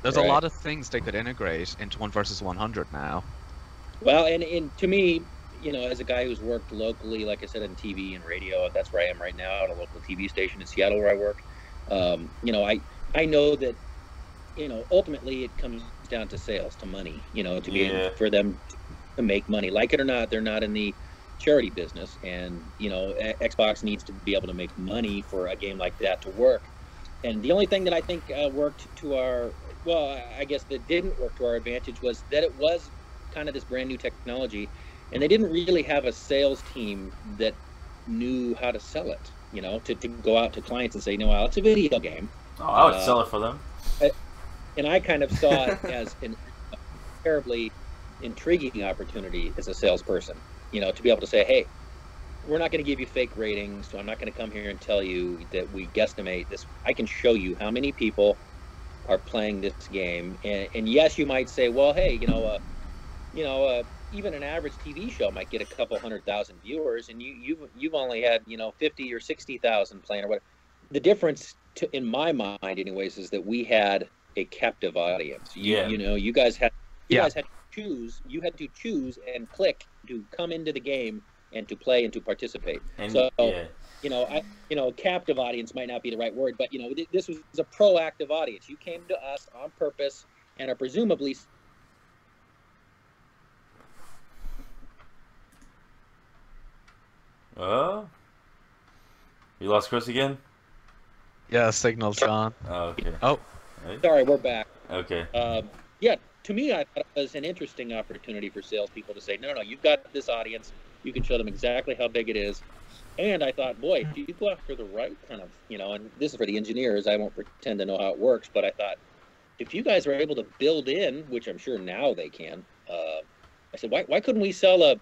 There's a lot of things they could integrate into 1 vs 100 now. Well, and to me, as a guy who's worked locally, like I said, on TV and radio, that's where I am right now, at a local TV station in Seattle where I work. I know that, ultimately it comes down to sales, to money, to be able for them to make money. Like it or not, they're not in the charity business, and Xbox needs to be able to make money for a game like that to work. And the only thing that I think worked to our, I guess that didn't work to our advantage, was that it was kind of this brand new technology, and they didn't really have a sales team that knew how to sell it, to go out to clients and say, well, it's a video game. Oh, I would sell it for them. And I kind of saw it as a terribly intriguing opportunity as a salesperson. To be able to say, hey, we're not going to give you fake ratings, so I'm not going to come here and tell you that we guesstimate this. I can show you how many people are playing this game. And yes, you might say, well, hey, even an average TV show might get a couple 100,000 viewers, and you've only had 50 or 60,000 playing or whatever. The difference, in my mind, anyways, is that we had a captive audience. You guys had to choose. You had to choose and click to come into the game and to play and to participate. And captive audience might not be the right word, but this was a proactive audience. You came to us on purpose and are presumably. Oh, you lost Chris again? Yeah, signal's gone. Oh, okay. Oh, sorry, we're back. Okay. To me, I thought it was an interesting opportunity for salespeople to say, no, you've got this audience. You can show them exactly how big it is. And I thought, boy, if you go after the right kind of, and this is for the engineers, I won't pretend to know how it works, but I thought, if you guys are able to build in, which I'm sure now they can, I said, why couldn't we sell a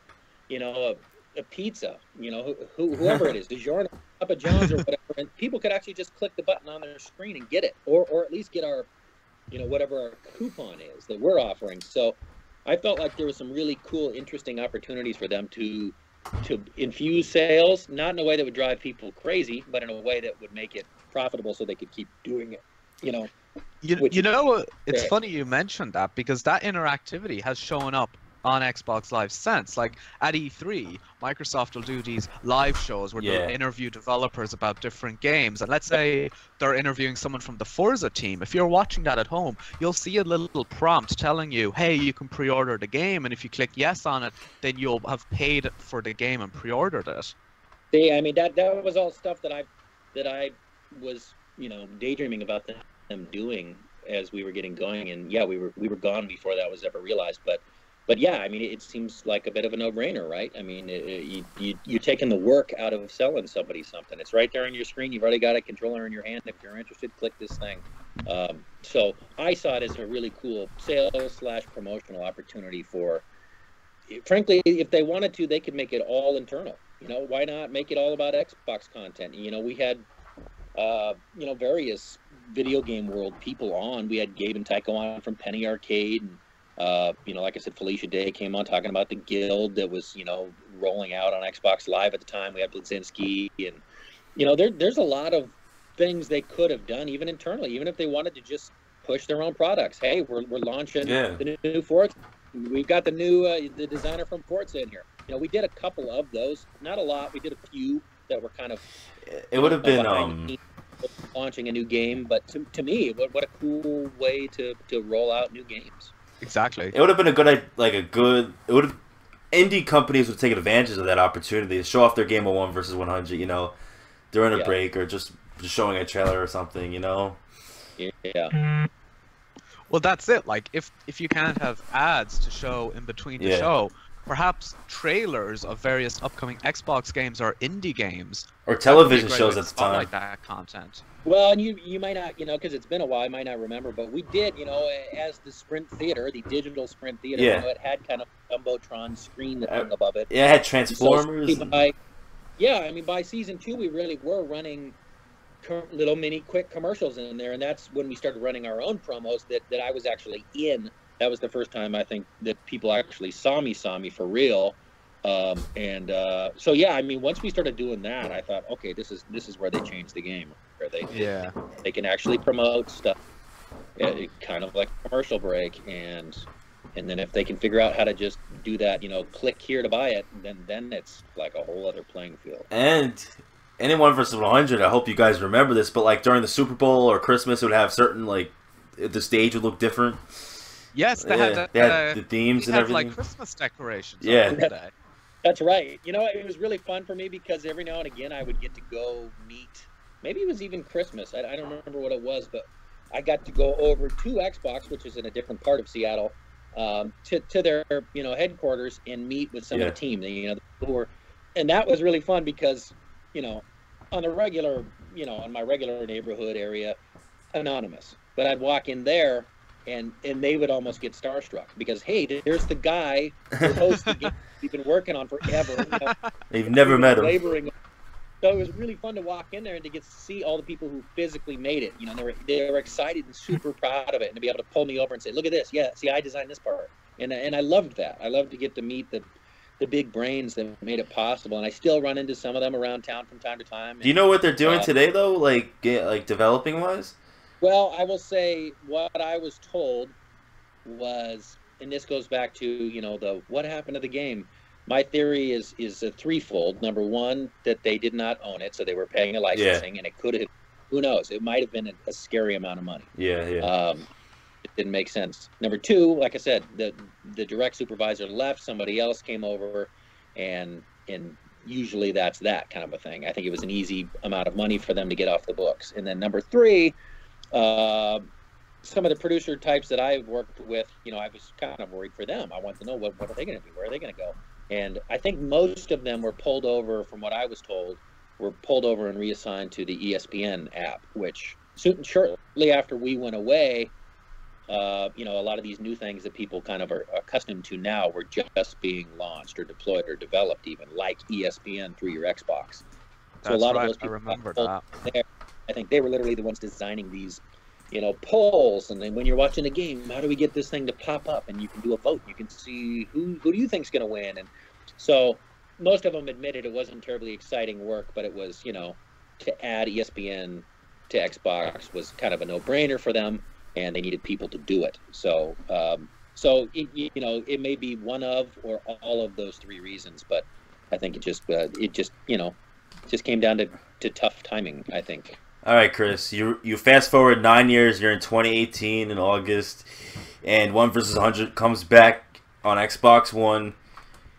pizza, whoever it is, DiGiorno, Papa John's or whatever, and people could actually just click the button on their screen and get it, or at least get our, whatever our coupon is that we're offering. So I felt like there was some really cool, interesting opportunities for them to infuse sales, not in a way that would drive people crazy, but in a way that would make it profitable so they could keep doing it, It's funny you mentioned that, because that interactivity has shown up on Xbox Live since. At E3, Microsoft will do these live shows where they'll interview developers about different games, and let's say they're interviewing someone from the Forza team. If you're watching that at home, you'll see a little prompt telling you, hey, you can pre-order the game, and if you click yes on it, then you'll have paid for the game and pre-ordered it. See, I mean, that was all stuff that I was daydreaming about them doing as we were getting going, and we were gone before that was ever realized. But yeah, I mean, it seems like a bit of a no-brainer, right? I mean, you're taking the work out of selling somebody something. It's right there on your screen. You've already got a controller in your hand. If you're interested, click this thing. So I saw it as a really cool sales/promotional opportunity for, frankly, if they wanted to, they could make it all internal. why not make it all about Xbox content? We had, various video game world people on. We had Gabe and Tycho on from Penny Arcade, and like I said, Felicia Day came on talking about the guild that was, rolling out on Xbox Live at the time. We had Blitzinski, and there's a lot of things they could have done even internally, even if they wanted to just push their own products. Hey, we're launching the new Forza. We've got the new the designer from Forza in here. We did a couple of those, not a lot. We did a few that were kind of. It would have been launching a new game, but to me, what a cool way to roll out new games. Exactly. It would have been indie companies would take advantage of that opportunity to show off their game of 1 versus 100, during a break, or just showing a trailer or something, Yeah. Well, that's it. Like, if you can't have ads to show in between the show, perhaps trailers of various upcoming Xbox games or indie games, or television shows at the time, like that content. Well, and you might not, because it's been a while, I might not remember, but we did, as the Sprint Theater, the digital Sprint Theater, it had kind of Jumbotron screen above it. Yeah, it had Transformers. So by season 2, we really were running little mini quick commercials in there, and that's when we started running our own promos that I was actually in. That was the first time, I think, that people actually saw me for real. Once we started doing that, I thought, okay, this is where they changed the game, where they can actually promote stuff, kind of like a commercial break, and then if they can figure out how to just do that, click here to buy it, then it's like a whole other playing field. And in 1 versus 100, I hope you guys remember this, but like during the Super Bowl or Christmas, it would have certain, like, the stage would look different. Yes, they had the themes and everything. Like Christmas decorations. Yeah. That's right. It was really fun for me because every now and again I would get to go meet. Maybe it was even Christmas. I don't remember what it was, but I got to go over to Xbox, which is in a different part of Seattle, to their headquarters and meet with some of the team. And that was really fun because on the regular, in my regular neighborhood area, anonymous. But I'd walk in there. And they would almost get starstruck because, hey, there's the guy who hosts the game we've been working on forever. They've never met him. Laboring. So it was really fun to walk in there and to get to see all the people who physically made it. They were excited and super proud of it, and to be able to pull me over and say, "Look at this! Yeah, see, I designed this part." And I loved that. I loved to get to meet the big brains that made it possible. And I still run into some of them around town from time to time. Do you know what they're doing today, though? Like developing wise? Well, I will say what I was told was, and this goes back to, the what happened to the game. My theory is a threefold. Number one, that they did not own it, so they were paying a licensing, and it could have, who knows, it might have been a scary amount of money. Yeah. It didn't make sense. Number two, like I said, the direct supervisor left, somebody else came over, and usually that's that kind of a thing. I think it was an easy amount of money for them to get off the books. And then number three, some of the producer types that I've worked with, I was kind of worried for them. I wanted to know what are they going to do? Where are they going to go? And I think most of them were pulled over, from what I was told, were pulled over and reassigned to the ESPN app, which shortly after we went away, a lot of these new things that people kind of are accustomed to now were just being launched or deployed or developed, even like ESPN through your Xbox. So a lot of those people, I remember that. There, I think they were literally the ones designing these, polls. And then when you're watching a game, how do we get this thing to pop up? And you can do a vote. You can see who do you think's going to win. And so most of them admitted it wasn't terribly exciting work, but it was, to add ESPN to Xbox was kind of a no-brainer for them, and they needed people to do it. So, it may be one of or all of those three reasons, but I think it just came down to tough timing, I think. All right, Chris, you fast forward 9 years. You're in 2018 in August, and 1 versus 100 comes back on Xbox One.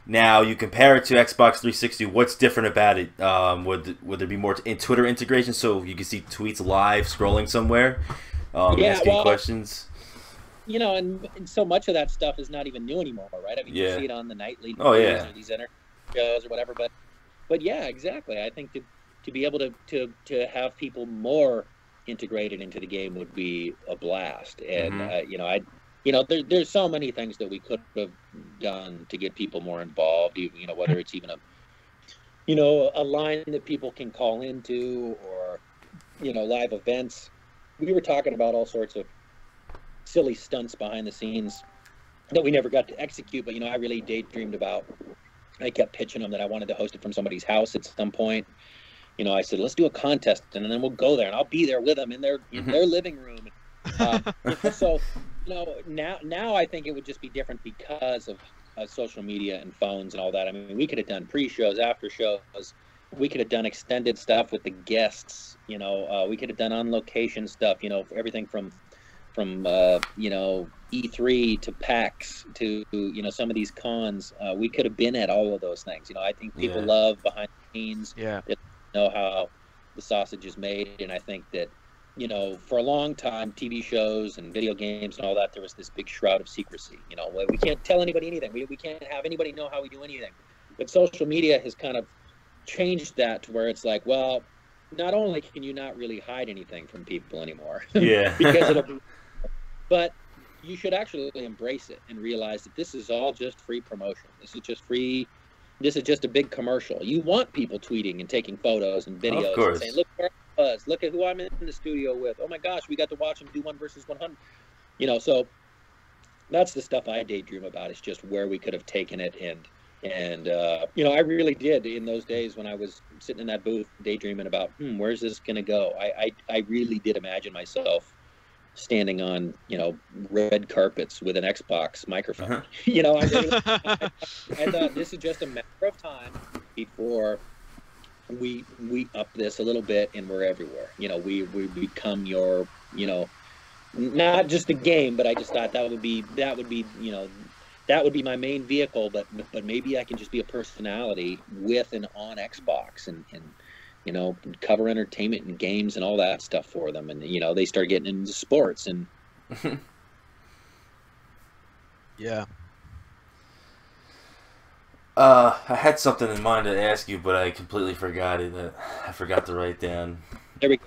Now you compare it to Xbox 360. What's different about it? Would there be more in Twitter integration so you can see tweets live scrolling somewhere, asking questions? And so much of that stuff is not even new anymore, right? I mean, you see it on the nightly news or these shows or whatever. But yeah, exactly. I think to be able to have people more integrated into the game would be a blast. And there's so many things that we could have done to get people more involved. Whether it's even a line that people can call into, or, live events. We were talking about all sorts of silly stunts behind the scenes that we never got to execute, but, I really daydreamed about. I kept pitching them that I wanted to host it from somebody's house at some point. I said, let's do a contest, and then we'll go there, and I'll be there with them in their living room. So, now I think it would just be different because of social media and phones and all that. I mean, we could have done pre-shows, after shows. We could have done extended stuff with the guests. We could have done on-location stuff. Everything from E3 to PAX to some of these cons. We could have been at all of those things. I think people love behind the scenes. Yeah. They know how the sausage is made, and I think that for a long time, TV shows and video games and all that, there was this big shroud of secrecy. We can't tell anybody anything. We can't have anybody know how we do anything. But social media has kind of changed that to where it's like, well, not only can you not really hide anything from people anymore, because but you should actually embrace it and realize that this is all just free promotion. This is just free. This is just a big commercial. You want people tweeting and taking photos and videos and saying, look where I was, look at who I'm in the studio with. Oh my gosh, we got to watch them do 1 versus 100. So that's the stuff I daydream about. It's just where we could have taken it. And I really did in those days when I was sitting in that booth daydreaming about, where's this going to go? I really did imagine myself standing on, red carpets with an Xbox microphone. I thought this is just a matter of time before we up this a little bit and we're everywhere. We become your, not just a game, but I just thought that would be my main vehicle, but maybe I can just be a personality with and on Xbox and cover entertainment and games and all that stuff for them. And, they start getting into sports and. Yeah. I had something in mind to ask you, but I completely forgot it. I forgot to write down. There we go.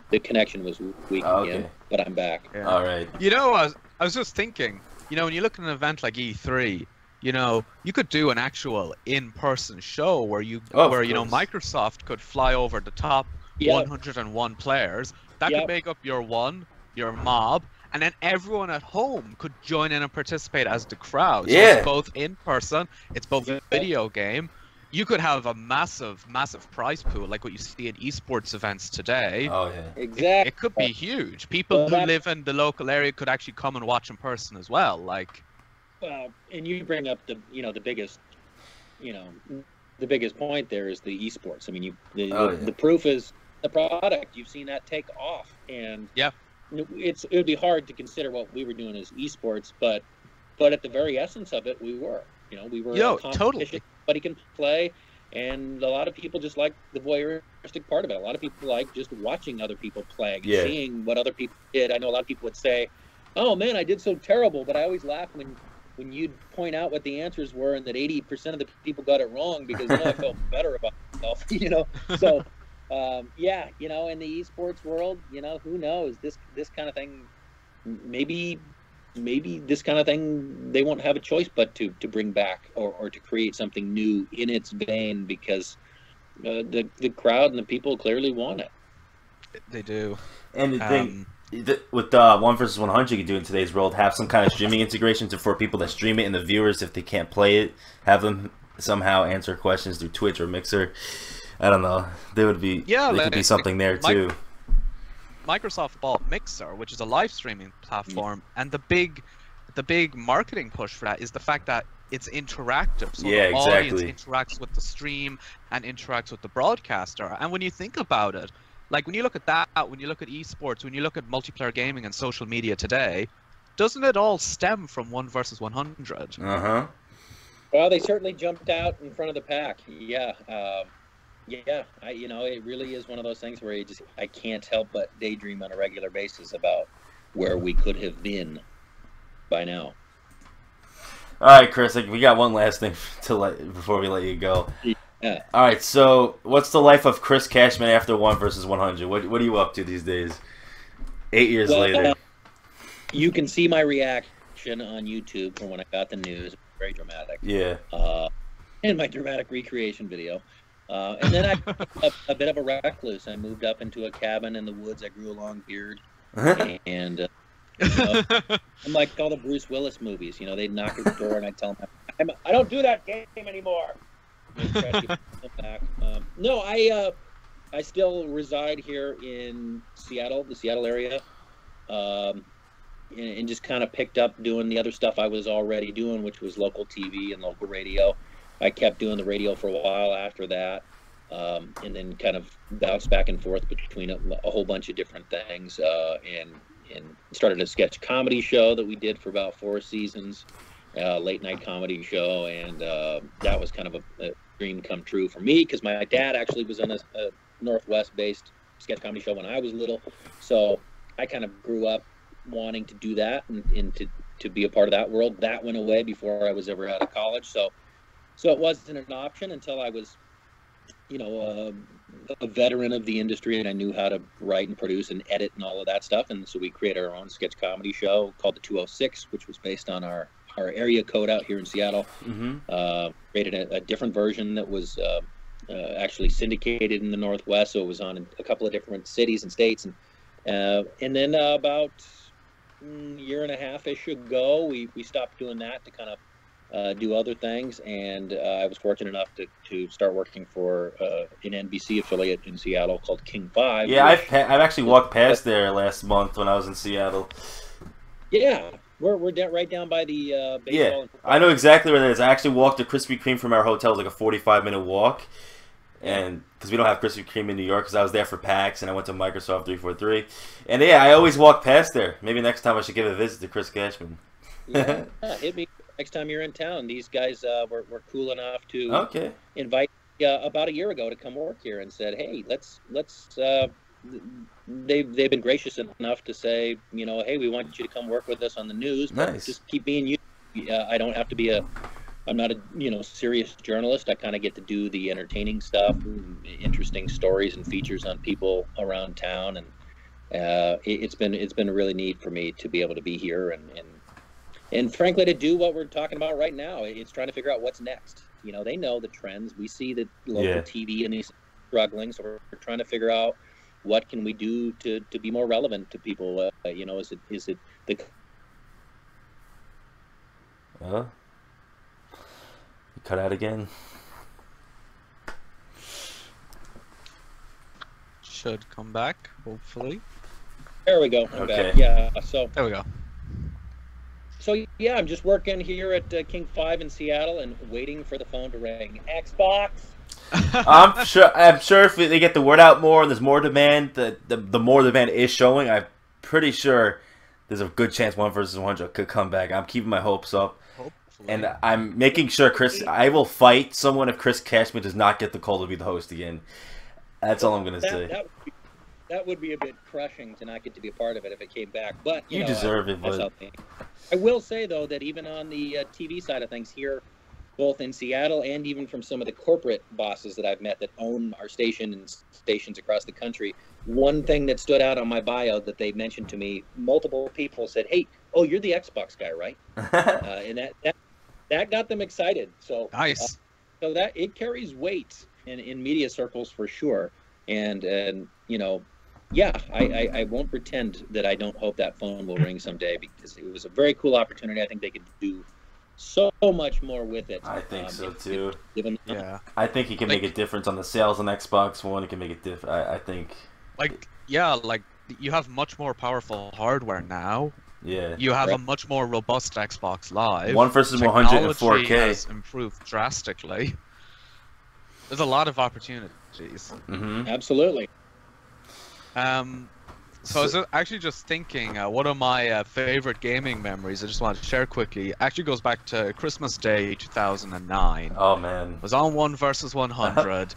The connection was weak again, but I'm back. Yeah. All right. I was just thinking, when you look at an event like E3, you could do an actual in-person show where Microsoft could fly over the top 101 players. That could make up your mob, and then everyone at home could join in and participate as the crowd. So it's both in person, it's both video game. You could have a massive prize pool like what you see at esports events today. Oh yeah, exactly. It could be huge. People who live in the local area could actually come and watch in person as well. Well, and you bring up the biggest point there is the esports. I mean, the proof is the product. You've seen that take off, and it would be hard to consider what we were doing as esports, but at the very essence of it, we were. We were a competition. Totally. Everybody can play, and a lot of people just like the voyeuristic part of it. A lot of people like just watching other people playing and seeing what other people did. I know a lot of people would say, "Oh man, I did so terrible," but I always laugh when you'd point out what the answers were and that 80% of the people got it wrong, because then I felt better about myself. So in the esports world, who knows, this kind of thing, maybe this kind of thing they won't have a choice but to bring back or to create something new in its vein, because the crowd and the people clearly want it. They do. And the thing with 1 versus 100, you could do in today's world, have some kind of streaming integration for people that stream it, and the viewers, if they can't play it, have them somehow answer questions through Twitch or Mixer. I don't know. There could be something there too. Microsoft bought Mixer, which is a live streaming platform, and the big marketing push for that is the fact that it's interactive. So the audience interacts with the stream and interacts with the broadcaster. And when you think about it, like when you look at that, when you look at esports, when you look at multiplayer gaming and social media today, doesn't it all stem from 1 versus 100? Well, they certainly jumped out in front of the pack. It really is one of those things where I can't help but daydream on a regular basis about where we could have been by now. All right, Chris, we got one last thing before we let you go. Yeah. All right, so what's the life of Chris Cashman after 1 versus 100? What are you up to these days? 8 years later. You can see my reaction on YouTube from when I got the news. Very dramatic. Yeah. in my dramatic recreation video. And then I a bit of a recluse. I moved up into a cabin in the woods. I grew a long beard, and you know, I'm like all the Bruce Willis movies. You know, they'd knock at the door, and I'd tell them, I don't do that game anymore. Back. No, I still reside here in Seattle, the Seattle area, and just kind of picked up doing the other stuff I was already doing, which was local TV and local radio. I kept doing the radio for a while after that, and then kind of bounced back and forth between a whole bunch of different things, and started a sketch comedy show that we did for about 4 seasons, late night comedy show, and that was kind of a dream come true for me because my dad actually was on a Northwest-based sketch comedy show when I was little, so I kind of grew up wanting to do that and to be a part of that world. That went away before I was ever out of college, so it wasn't an option until I was, you know, a veteran of the industry, and I knew how to write and produce and edit and all of that stuff. And so we created our own sketch comedy show called the 206, which was based on our area code out here in Seattle. Created a different version that was actually syndicated in the Northwest, so it was on in a couple of different cities and states. And then about a year and a half-ish ago, we stopped doing that to kind of do other things, and I was fortunate enough to start working for an NBC affiliate in Seattle called King 5. Yeah, I've actually walked past there last month when I was in Seattle. Yeah, we're right down by the baseball. Yeah, I know exactly where it is. I actually walked to Krispy Kreme from our hotel. It was like a 45-minute walk, and because we don't have Krispy Kreme in New York, because I was there for PAX, and I went to Microsoft 343. And yeah, I always walk past there. Maybe next time I should give a visit to Chris Cashman. Yeah, hit me next time you're in town. These guys were cool enough to invite about a year ago to come work here, and said, hey, let's they've been gracious enough to say, you know, hey, we want you to come work with us on the news, but just keep being you. I don't have to be I'm not a serious journalist. I kind of get to do the entertaining stuff, interesting stories and features on people around town, and it's been really neat for me to be able to be here and frankly to do what we're talking about right now. It's trying to figure out what's next. You know, they know the trends. We see that local TV and these struggling, so we're trying to figure out what can we do to be more relevant to people. Is it the You cut out again. Should come back, hopefully. There we go. I'm back. Okay. Yeah. So there we go. So yeah, I'm just working here at King 5 in Seattle and waiting for the phone to ring. Xbox. I'm sure if they get the word out more and there's more demand, the more demand is showing. I'm pretty sure there's a good chance 1 versus 100 could come back. I'm keeping my hopes up. Hopefully. And I'm making sure I will fight someone if Chris Cashman does not get the call to be the host again. That's all I'm going to say. That would be a bit crushing to not get to be a part of it if it came back. But you deserve it. But I will say, though, that even on the TV side of things here, both in Seattle and even from some of the corporate bosses that I've met that own our station and stations across the country, one thing that stood out on my bio that they mentioned to me, multiple people said, hey, oh, you're the Xbox guy, right? And that got them excited. So nice. So that it carries weight in media circles for sure. And yeah, I won't pretend that I don't hope that phone will ring someday, because it was a very cool opportunity. I think they could do so much more with it. I think so too. Yeah, I think he can make a difference on the sales on Xbox One. It can make it different. I think. You have much more powerful hardware now. Yeah. You have a much more robust Xbox Live. 1 versus 100 in 4K has improved drastically. There's a lot of opportunities. Mm-hmm. Absolutely. So I was actually just thinking, one of my favorite gaming memories I just wanted to share quickly actually goes back to Christmas Day 2009. Oh man. It was on 1 versus 100,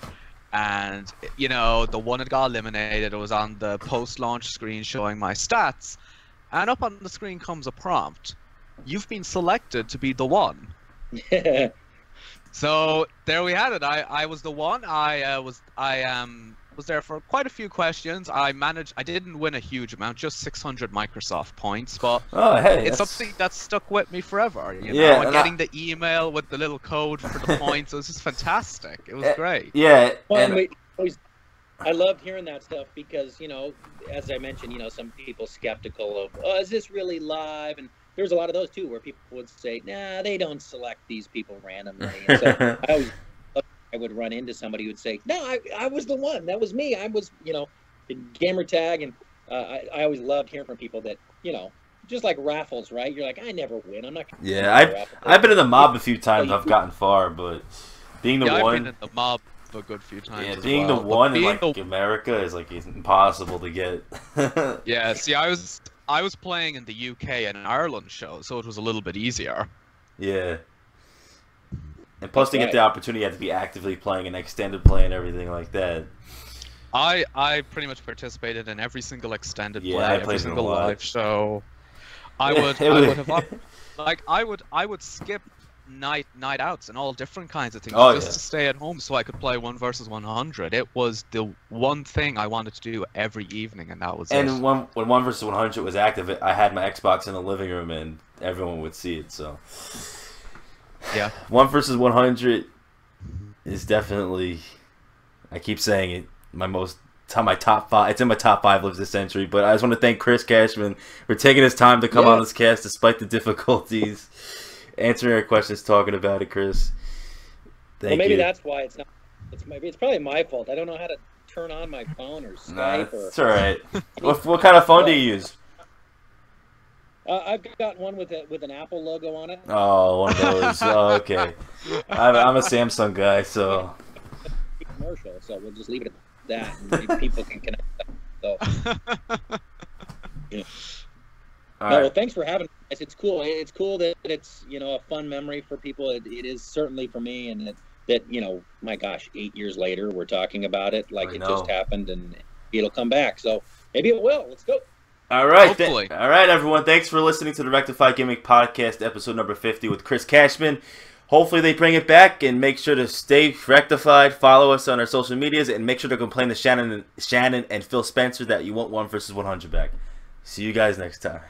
and the one that got eliminated, it was on the post-launch screen showing my stats, and up on the screen comes a prompt. You've been selected to be the one. So there we had it. I was the one. I was there for quite a few questions. I didn't win a huge amount, just 600 Microsoft points, but it's something that's stuck with me forever. You know, and getting the email with the little code for the points, it was just fantastic. It was great. Yeah. Well, I loved hearing that stuff because, you know, as I mentioned, you know, some people skeptical of, oh, is this really live? And there's a lot of those too, where people would say, nah, they don't select these people randomly. And so I would run into somebody who would say, no, I was the one. That was me. I was, you know, gamer tag. And I always loved hearing from people that, you know, just like raffles, right? You're like, I never win. I'm not going to Yeah, I've been in the mob a few times. I've gotten far, but being the one. I've been in the mob a good few times. Yeah, being the one in like America is like impossible to get. Yeah, see, I was playing in the UK and Ireland show, so it was a little bit easier. Yeah. And plus, to get the opportunity, you have to be actively playing an extended play and everything like that. I pretty much participated in every single extended play, every single live show. I would skip night outs and all different kinds of things just to stay at home so I could play 1 versus 100. It was the one thing I wanted to do every evening, and that was it. And when 1 versus 100 was active, I had my Xbox in the living room, and everyone would see it. So yeah, 1 versus 100 is definitely, I keep saying it, my top 5. It's in my top 5 lives this century. But I just want to thank Chris Cashman for taking his time to come on this cast despite the difficulties, answering our questions, talking about it, Chris. Thank you. That's why it's not. It's probably my fault. I don't know how to turn on my phone or Skype. It's all right. What kind of phone do you use? I've got one with an Apple logo on it. Oh, one of those. Oh, okay. I'm a Samsung guy, so. Commercial, so we'll just leave it at that, and maybe people can connect. So. Yeah. Well, thanks for having us. It's cool. It's cool that it's, you know, a fun memory for people. It is certainly for me, and that, you know, my gosh, 8 years later, we're talking about it like it just happened, and it'll come back. So maybe it will. Let's go. All right. All right, everyone. Thanks for listening to the Rectify Gaming Podcast, episode number 50 with Chris Cashman. Hopefully they bring it back, and make sure to stay rectified. Follow us on our social medias, and make sure to complain to Shannon and Phil Spencer that you want 1 versus 100 back. See you guys next time.